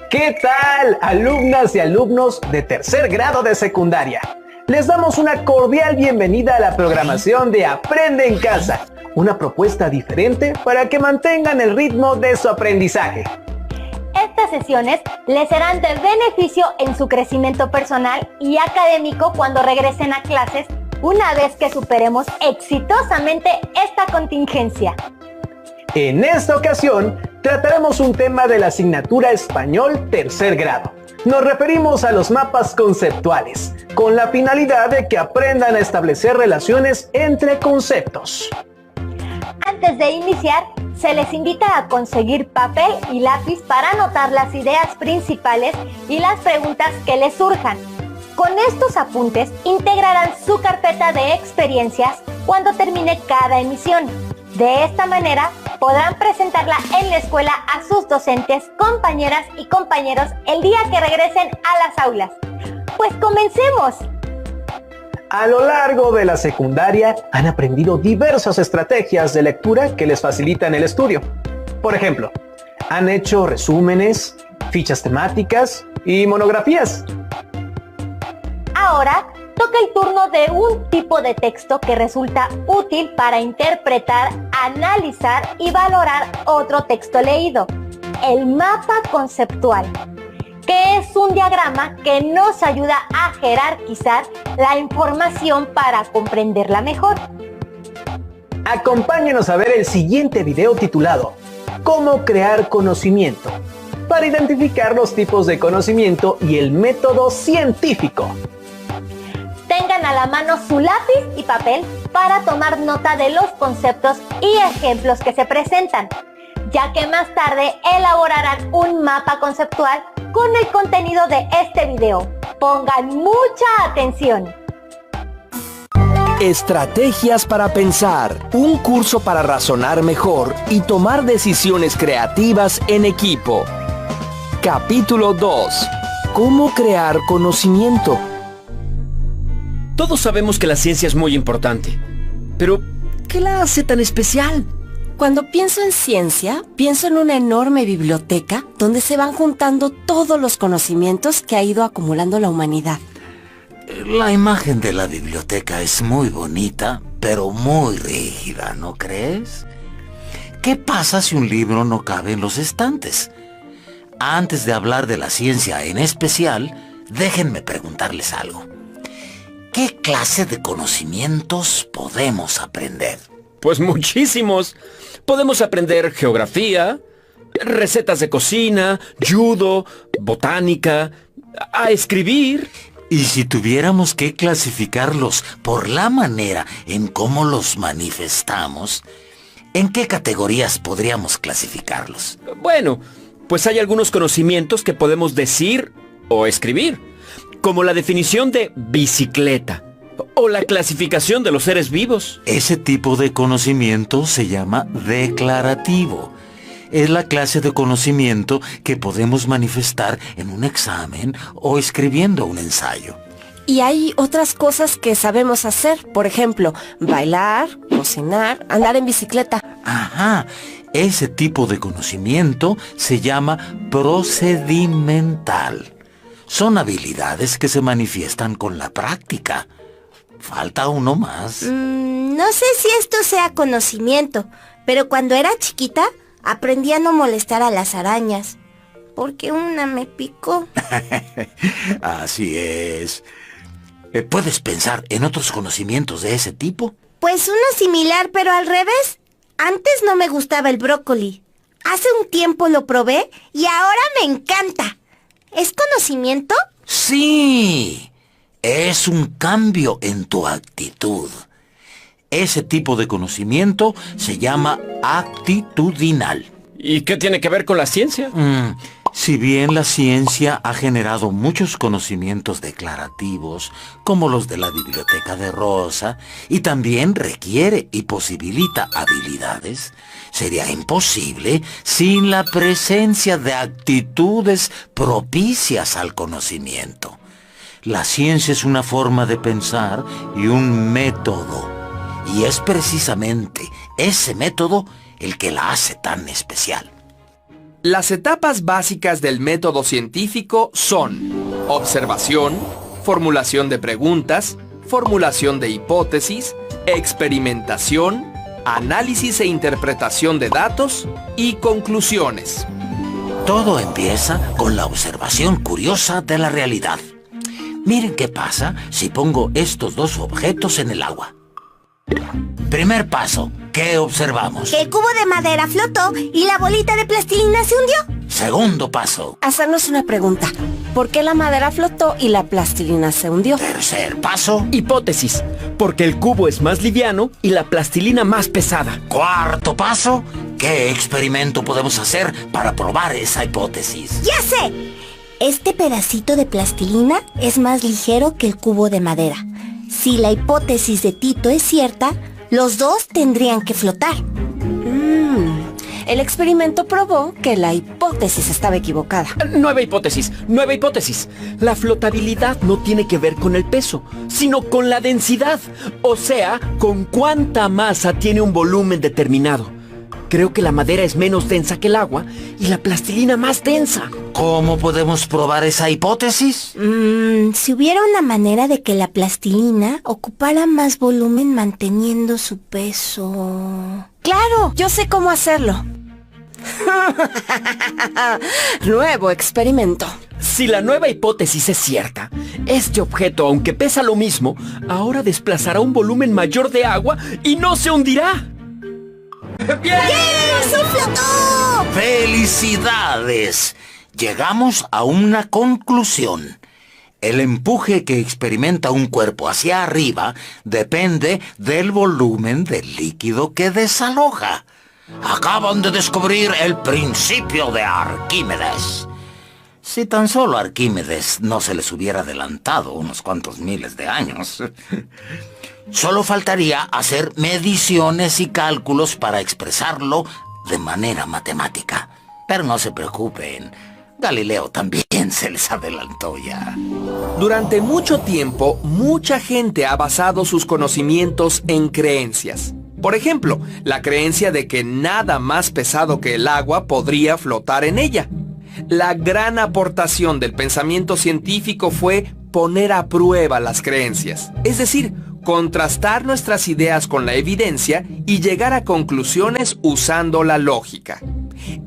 ¿Qué tal, alumnas y alumnos de tercer grado de secundaria? Les damos una cordial bienvenida a la programación de Aprende en Casa, una propuesta diferente para que mantengan el ritmo de su aprendizaje. Estas sesiones les serán de beneficio en su crecimiento personal y académico cuando regresen a clases una vez que superemos exitosamente esta contingencia. En esta ocasión, trataremos un tema de la asignatura Español tercer grado. Nos referimos a los mapas conceptuales, con la finalidad de que aprendan a establecer relaciones entre conceptos. Antes de iniciar, se les invita a conseguir papel y lápiz para anotar las ideas principales y las preguntas que les surjan. Con estos apuntes integrarán su carpeta de experiencias cuando termine cada emisión. De esta manera podrán presentarla en la escuela a sus docentes, compañeras y compañeros el día que regresen a las aulas. ¡Pues comencemos! A lo largo de la secundaria han aprendido diversas estrategias de lectura que les facilitan el estudio. Por ejemplo, han hecho resúmenes, fichas temáticas y monografías. Ahora toca el turno de un tipo de texto que resulta útil para interpretar, analizar y valorar otro texto leído: el mapa conceptual, que es un diagrama que nos ayuda a jerarquizar la información para comprenderla mejor. Acompáñenos a ver el siguiente video titulado ¿Cómo crear conocimiento?, para identificar los tipos de conocimiento y el método científico. Tengan a la mano su lápiz y papel para tomar nota de los conceptos y ejemplos que se presentan, ya que más tarde elaborarán un mapa conceptual con el contenido de este video. Pongan mucha atención. Estrategias para pensar, un curso para razonar mejor y tomar decisiones creativas en equipo. Capítulo 2. ¿Cómo crear conocimiento? Todos sabemos que la ciencia es muy importante, pero ¿qué la hace tan especial? Cuando pienso en ciencia, pienso en una enorme biblioteca donde se van juntando todos los conocimientos que ha ido acumulando la humanidad. La imagen de la biblioteca es muy bonita, pero muy rígida, ¿no crees? ¿Qué pasa si un libro no cabe en los estantes? Antes de hablar de la ciencia en especial, déjenme preguntarles algo. ¿Qué clase de conocimientos podemos aprender? Pues muchísimos. Podemos aprender geografía, recetas de cocina, judo, botánica, a escribir. Y si tuviéramos que clasificarlos por la manera en cómo los manifestamos, ¿en qué categorías podríamos clasificarlos? Bueno, pues hay algunos conocimientos que podemos decir o escribir, como la definición de bicicleta o la clasificación de los seres vivos. Ese tipo de conocimiento se llama declarativo. Es la clase de conocimiento que podemos manifestar en un examen o escribiendo un ensayo. Y hay otras cosas que sabemos hacer, por ejemplo, bailar, cocinar, andar en bicicleta. Ajá, ese tipo de conocimiento se llama procedimental. Son habilidades que se manifiestan con la práctica. Falta uno más. No sé si esto sea conocimiento, pero cuando era chiquita aprendí a no molestar a las arañas, porque una me picó. Así es. ¿Puedes pensar en otros conocimientos de ese tipo? Pues uno similar, pero al revés. Antes no me gustaba el brócoli. Hace un tiempo lo probé y ahora me encanta. ¿Es conocimiento? Sí, es un cambio en tu actitud. Ese tipo de conocimiento se llama actitudinal. ¿Y qué tiene que ver con la ciencia? Si bien la ciencia ha generado muchos conocimientos declarativos, como los de la biblioteca de Rosa, y también requiere y posibilita habilidades, sería imposible sin la presencia de actitudes propicias al conocimiento. La ciencia es una forma de pensar y un método, y es precisamente ese método el que la hace tan especial. Las etapas básicas del método científico son observación, formulación de preguntas, formulación de hipótesis, experimentación, análisis e interpretación de datos y conclusiones. Todo empieza con la observación curiosa de la realidad. Miren qué pasa si pongo estos dos objetos en el agua. Primer paso, ¿qué observamos? Que el cubo de madera flotó y la bolita de plastilina se hundió. Segundo paso. Hacernos una pregunta. ¿Por qué la madera flotó y la plastilina se hundió? Tercer paso. Hipótesis. Porque el cubo es más liviano y la plastilina más pesada. Cuarto paso. ¿Qué experimento podemos hacer para probar esa hipótesis? ¡Ya sé! Este pedacito de plastilina es más ligero que el cubo de madera. Si la hipótesis de Tito es cierta, los dos tendrían que flotar. El experimento probó que la hipótesis estaba equivocada. Nueva hipótesis. La flotabilidad no tiene que ver con el peso, sino con la densidad. O sea, con cuánta masa tiene un volumen determinado. Creo que la madera es menos densa que el agua y la plastilina más densa. ¿Cómo podemos probar esa hipótesis? Si hubiera una manera de que la plastilina ocupara más volumen manteniendo su peso... ¡Claro! Yo sé cómo hacerlo. Nuevo experimento. Si la nueva hipótesis es cierta, este objeto, aunque pesa lo mismo, ahora desplazará un volumen mayor de agua y no se hundirá. ¡Bien! ¡Sí flotó! ¡Felicidades! Llegamos a una conclusión. El empuje que experimenta un cuerpo hacia arriba depende del volumen del líquido que desaloja. Acaban de descubrir el principio de Arquímedes. Si tan solo Arquímedes no se les hubiera adelantado unos cuantos miles de años. Solo faltaría hacer mediciones y cálculos para expresarlo de manera matemática. Pero no se preocupen, Galileo también se les adelantó ya. Durante mucho tiempo, mucha gente ha basado sus conocimientos en creencias. Por ejemplo, la creencia de que nada más pesado que el agua podría flotar en ella. La gran aportación del pensamiento científico fue poner a prueba las creencias, es decir, contrastar nuestras ideas con la evidencia y llegar a conclusiones usando la lógica.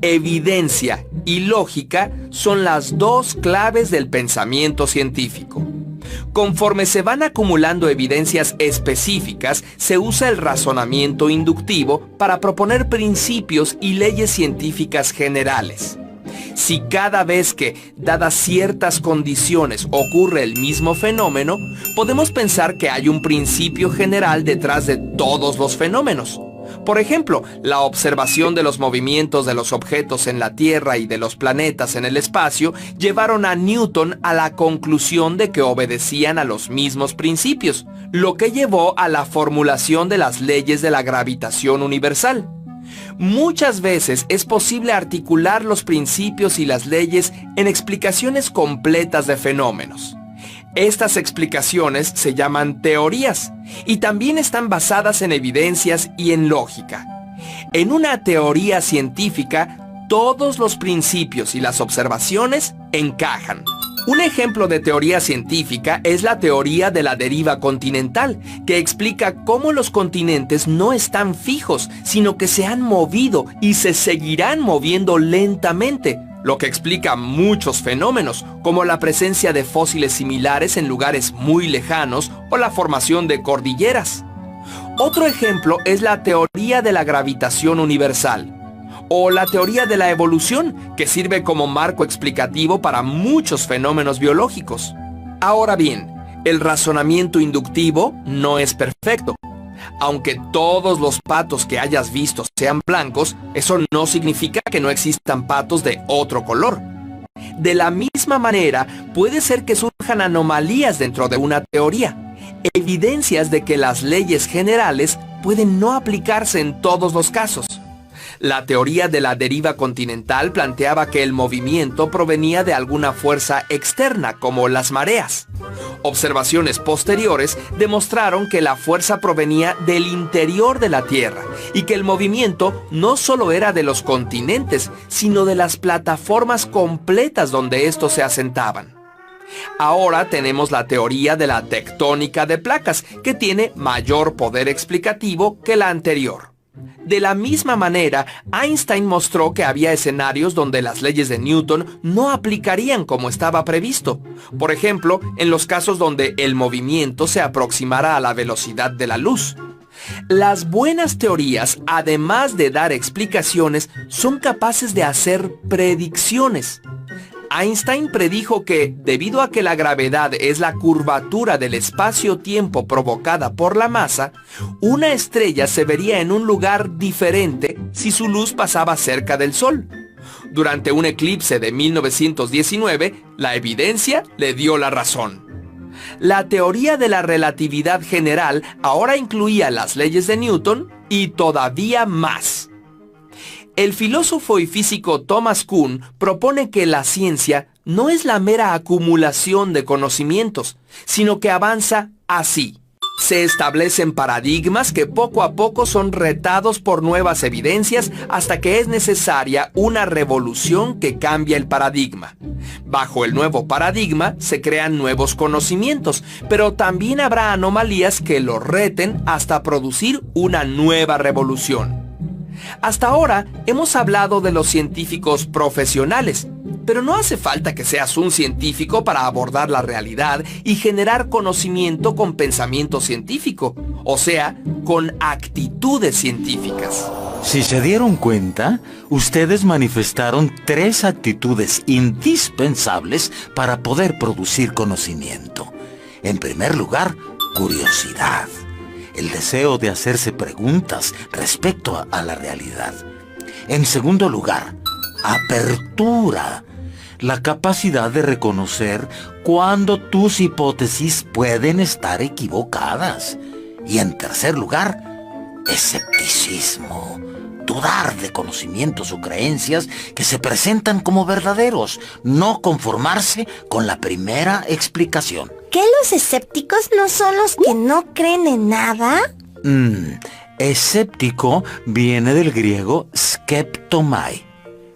Evidencia y lógica son las dos claves del pensamiento científico. Conforme se van acumulando evidencias específicas, se usa el razonamiento inductivo para proponer principios y leyes científicas generales. Si cada vez que, dadas ciertas condiciones, ocurre el mismo fenómeno, podemos pensar que hay un principio general detrás de todos los fenómenos. Por ejemplo, la observación de los movimientos de los objetos en la Tierra y de los planetas en el espacio llevaron a Newton a la conclusión de que obedecían a los mismos principios, lo que llevó a la formulación de las leyes de la gravitación universal. Muchas veces es posible articular los principios y las leyes en explicaciones completas de fenómenos. Estas explicaciones se llaman teorías y también están basadas en evidencias y en lógica. En una teoría científica, todos los principios y las observaciones encajan. Un ejemplo de teoría científica es la teoría de la deriva continental, que explica cómo los continentes no están fijos, sino que se han movido y se seguirán moviendo lentamente, lo que explica muchos fenómenos, como la presencia de fósiles similares en lugares muy lejanos o la formación de cordilleras. Otro ejemplo es la teoría de la gravitación universal, o la teoría de la evolución, que sirve como marco explicativo para muchos fenómenos biológicos. Ahora bien, el razonamiento inductivo no es perfecto. Aunque todos los patos que hayas visto sean blancos, eso no significa que no existan patos de otro color. De la misma manera, puede ser que surjan anomalías dentro de una teoría, evidencias de que las leyes generales pueden no aplicarse en todos los casos. La teoría de la deriva continental planteaba que el movimiento provenía de alguna fuerza externa, como las mareas. Observaciones posteriores demostraron que la fuerza provenía del interior de la Tierra y que el movimiento no solo era de los continentes, sino de las plataformas completas donde estos se asentaban. Ahora tenemos la teoría de la tectónica de placas, que tiene mayor poder explicativo que la anterior. De la misma manera, Einstein mostró que había escenarios donde las leyes de Newton no aplicarían como estaba previsto. Por ejemplo, en los casos donde el movimiento se aproximara a la velocidad de la luz. Las buenas teorías, además de dar explicaciones, son capaces de hacer predicciones. Einstein predijo que, debido a que la gravedad es la curvatura del espacio-tiempo provocada por la masa, una estrella se vería en un lugar diferente si su luz pasaba cerca del Sol. Durante un eclipse de 1919, la evidencia le dio la razón. La teoría de la relatividad general ahora incluía las leyes de Newton y todavía más. El filósofo y físico Thomas Kuhn propone que la ciencia no es la mera acumulación de conocimientos, sino que avanza así. Se establecen paradigmas que poco a poco son retados por nuevas evidencias hasta que es necesaria una revolución que cambia el paradigma. Bajo el nuevo paradigma se crean nuevos conocimientos, pero también habrá anomalías que lo reten hasta producir una nueva revolución. Hasta ahora hemos hablado de los científicos profesionales, pero no hace falta que seas un científico para abordar la realidad y generar conocimiento con pensamiento científico, o sea, con actitudes científicas. Si se dieron cuenta, ustedes manifestaron 3 actitudes indispensables para poder producir conocimiento. En primer lugar, curiosidad. El deseo de hacerse preguntas respecto a la realidad. En segundo lugar, apertura. La capacidad de reconocer cuando tus hipótesis pueden estar equivocadas. Y en tercer lugar, escepticismo. Dudar de conocimientos o creencias que se presentan como verdaderos. No conformarse con la primera explicación. ¿Qué los escépticos no son los que no creen en nada? Escéptico viene del griego skeptomai,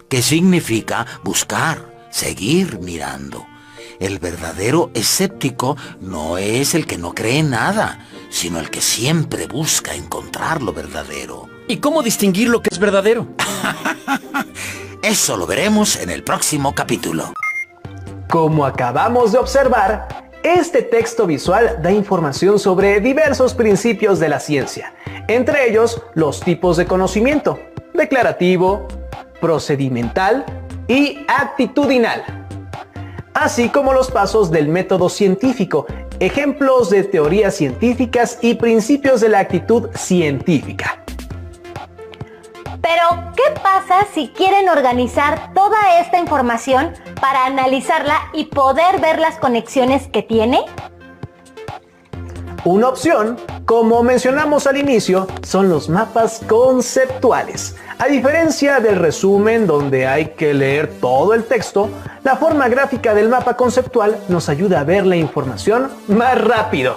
que significa buscar, seguir mirando. El verdadero escéptico no es el que no cree en nada, sino el que siempre busca encontrar lo verdadero. ¿Y cómo distinguir lo que es verdadero? Eso lo veremos en el próximo capítulo. Como acabamos de observar, este texto visual da información sobre diversos principios de la ciencia, entre ellos los tipos de conocimiento: declarativo, procedimental y actitudinal, así como los pasos del método científico, ejemplos de teorías científicas y principios de la actitud científica. Pero, ¿qué pasa si quieren organizar toda esta información para analizarla y poder ver las conexiones que tiene? Una opción, como mencionamos al inicio, son los mapas conceptuales. A diferencia del resumen donde hay que leer todo el texto, la forma gráfica del mapa conceptual nos ayuda a ver la información más rápido.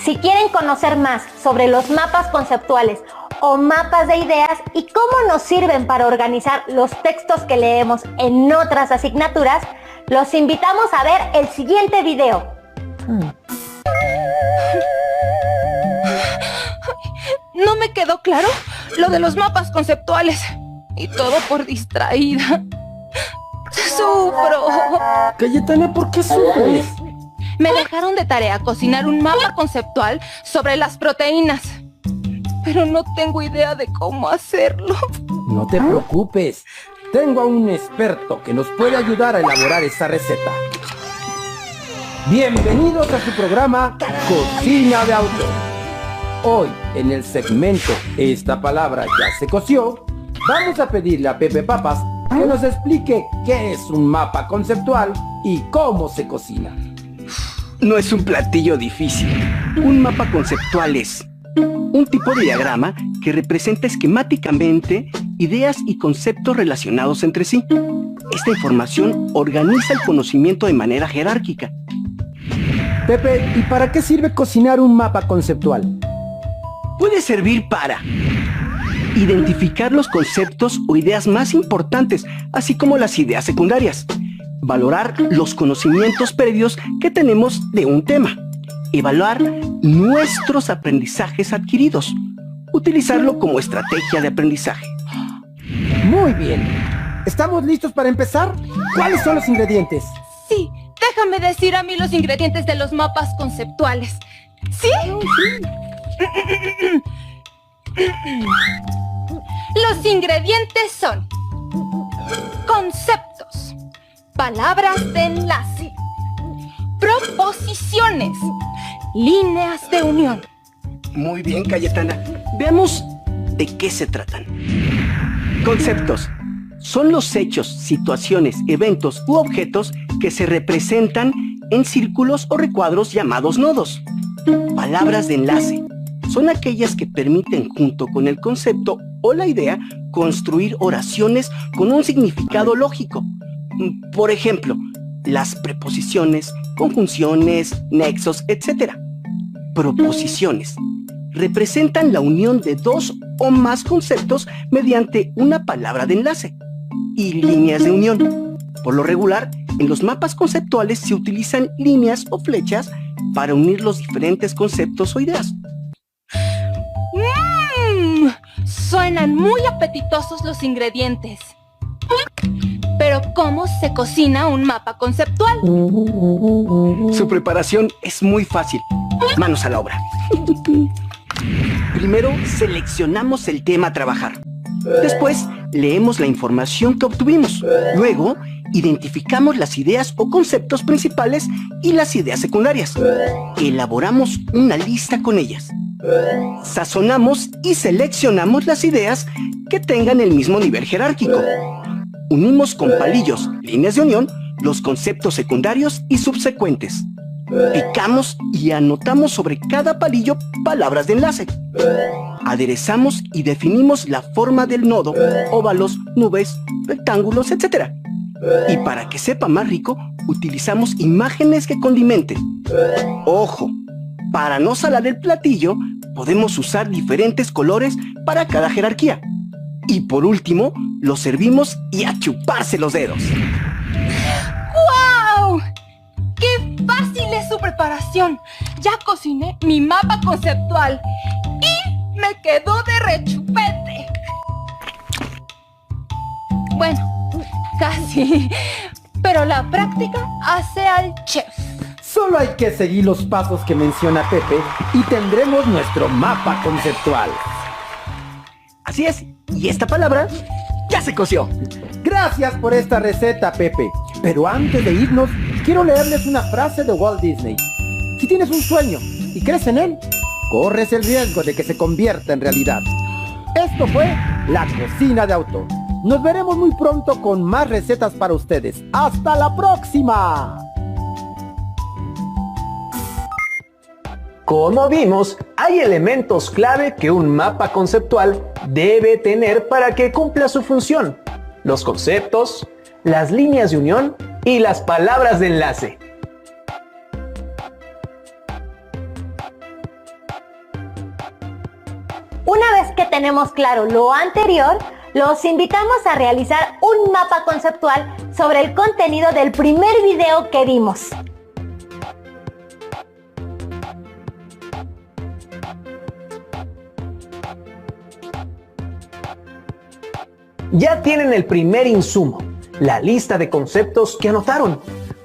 Si quieren conocer más sobre los mapas conceptuales o mapas de ideas y cómo nos sirven para organizar los textos que leemos en otras asignaturas, los invitamos a ver el siguiente video. No me quedó claro lo de los mapas conceptuales. Y todo por distraída. ¡Sufro! Cayetana, ¿por qué sufres? Me dejaron de tarea cocinar un mapa conceptual sobre las proteínas. Pero no tengo idea de cómo hacerlo. No te preocupes. Tengo a un experto que nos puede ayudar a elaborar esta receta. Bienvenidos a su programa Cocina de Autor. Hoy, en el segmento Esta palabra ya se coció, vamos a pedirle a Pepe Papas que nos explique qué es un mapa conceptual y cómo se cocina. No es un platillo difícil. Un mapa conceptual es un tipo de diagrama que representa esquemáticamente ideas y conceptos relacionados entre sí. Esta información organiza el conocimiento de manera jerárquica. Pepe, ¿y para qué sirve cocinar un mapa conceptual? Puede servir para identificar los conceptos o ideas más importantes, así como las ideas secundarias. Valorar los conocimientos previos que tenemos de un tema. Evaluar nuestros aprendizajes adquiridos. utilizarlo como estrategia de aprendizaje. Muy bien. ¿Estamos listos para empezar? ¿Cuáles son los ingredientes? Sí, déjame decir a mí los ingredientes de los mapas conceptuales. ¿Sí? Los ingredientes son conceptos, palabras de enlace, proposiciones, líneas de unión. Muy bien, Cayetana. Veamos de qué se tratan. Conceptos. Son los hechos, situaciones, eventos u objetos que se representan en círculos o recuadros llamados nodos. Palabras de enlace. Son aquellas que permiten, junto con el concepto o la idea, construir oraciones con un significado lógico. Por ejemplo, las preposiciones, conjunciones, nexos, etc. Proposiciones. Representan la unión de dos o más conceptos mediante una palabra de enlace. Y líneas de unión. Por lo regular, en los mapas conceptuales se utilizan líneas o flechas para unir los diferentes conceptos o ideas. Suenan muy apetitosos los ingredientes. Pero ¿cómo se cocina un mapa conceptual? Su preparación es muy fácil. Manos a la obra. Primero seleccionamos el tema a trabajar. Después leemos la información que obtuvimos. Luego identificamos las ideas o conceptos principales y las ideas secundarias. Elaboramos una lista con ellas. Sazonamos y seleccionamos las ideas que tengan el mismo nivel jerárquico. Unimos con palillos, líneas de unión, los conceptos secundarios y subsecuentes. Picamos y anotamos sobre cada palillo palabras de enlace. Aderezamos y definimos la forma del nodo, óvalos, nubes, rectángulos, etc. Y para que sepa más rico, utilizamos imágenes que condimenten. ¡Ojo! Para no salar el platillo, podemos usar diferentes colores para cada jerarquía. Y por último, lo servimos y a chuparse los dedos. ¡Guau! ¡Qué fácil es su preparación! Ya cociné mi mapa conceptual y me quedó de rechupete. Bueno, casi. Pero la práctica hace al chef. Solo hay que seguir los pasos que menciona Pepe y tendremos nuestro mapa conceptual. Así es, y esta palabra ya se coció. Gracias por esta receta, Pepe. Pero antes de irnos, quiero leerles una frase de Walt Disney. Si tienes un sueño y crees en él, corres el riesgo de que se convierta en realidad. Esto fue La Cocina de Autor. Nos veremos muy pronto con más recetas para ustedes. ¡Hasta la próxima! Como vimos, hay elementos clave que un mapa conceptual debe tener para que cumpla su función: los conceptos, las líneas de unión y las palabras de enlace. Una vez que tenemos claro lo anterior, los invitamos a realizar un mapa conceptual sobre el contenido del primer video que vimos. Ya tienen el primer insumo, la lista de conceptos que anotaron.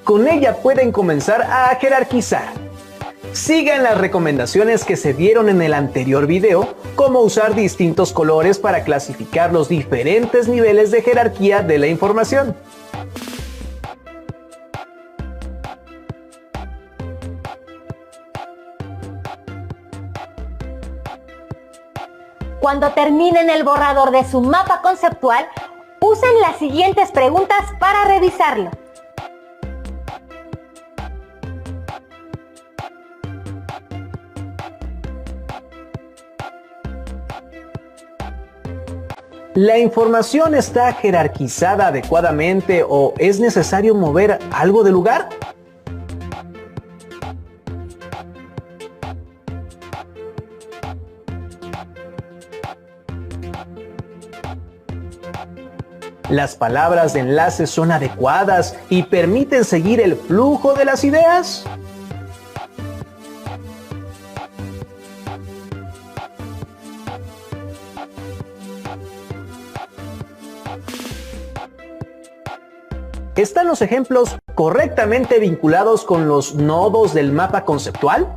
Con ella pueden comenzar a jerarquizar. Sigan las recomendaciones que se dieron en el anterior video, como usar distintos colores para clasificar los diferentes niveles de jerarquía de la información. Cuando terminen el borrador de su mapa conceptual, usen las siguientes preguntas para revisarlo. ¿La información está jerarquizada adecuadamente o es necesario mover algo de lugar? ¿Las palabras de enlace son adecuadas y permiten seguir el flujo de las ideas? ¿Están los ejemplos correctamente vinculados con los nodos del mapa conceptual?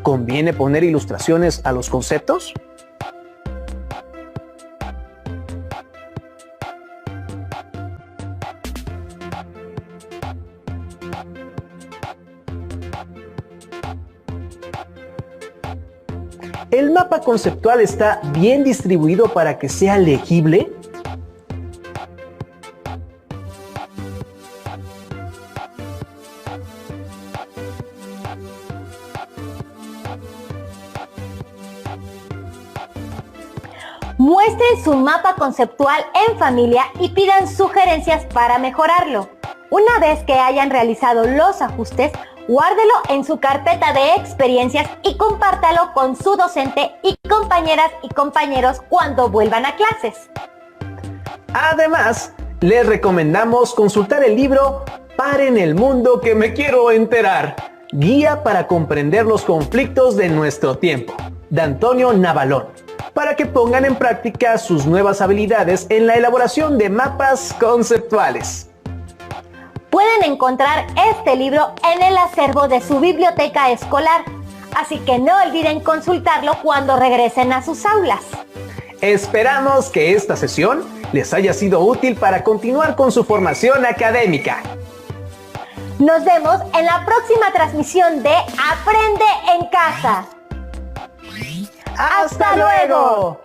¿Conviene poner ilustraciones a los conceptos? ¿El mapa conceptual está bien distribuido para que sea legible? Muestren su mapa conceptual en familia y pidan sugerencias para mejorarlo. Una vez que hayan realizado los ajustes, guárdelo en su carpeta de experiencias y compártalo con su docente y compañeras y compañeros cuando vuelvan a clases. Además, les recomendamos consultar el libro Paren el mundo que me quiero enterar, guía para comprender los conflictos de nuestro tiempo, de Antonio Navalón, para que pongan en práctica sus nuevas habilidades en la elaboración de mapas conceptuales. Pueden encontrar este libro en el acervo de su biblioteca escolar, así que no olviden consultarlo cuando regresen a sus aulas. Esperamos que esta sesión les haya sido útil para continuar con su formación académica. Nos vemos en la próxima transmisión de Aprende en Casa. ¡Hasta luego!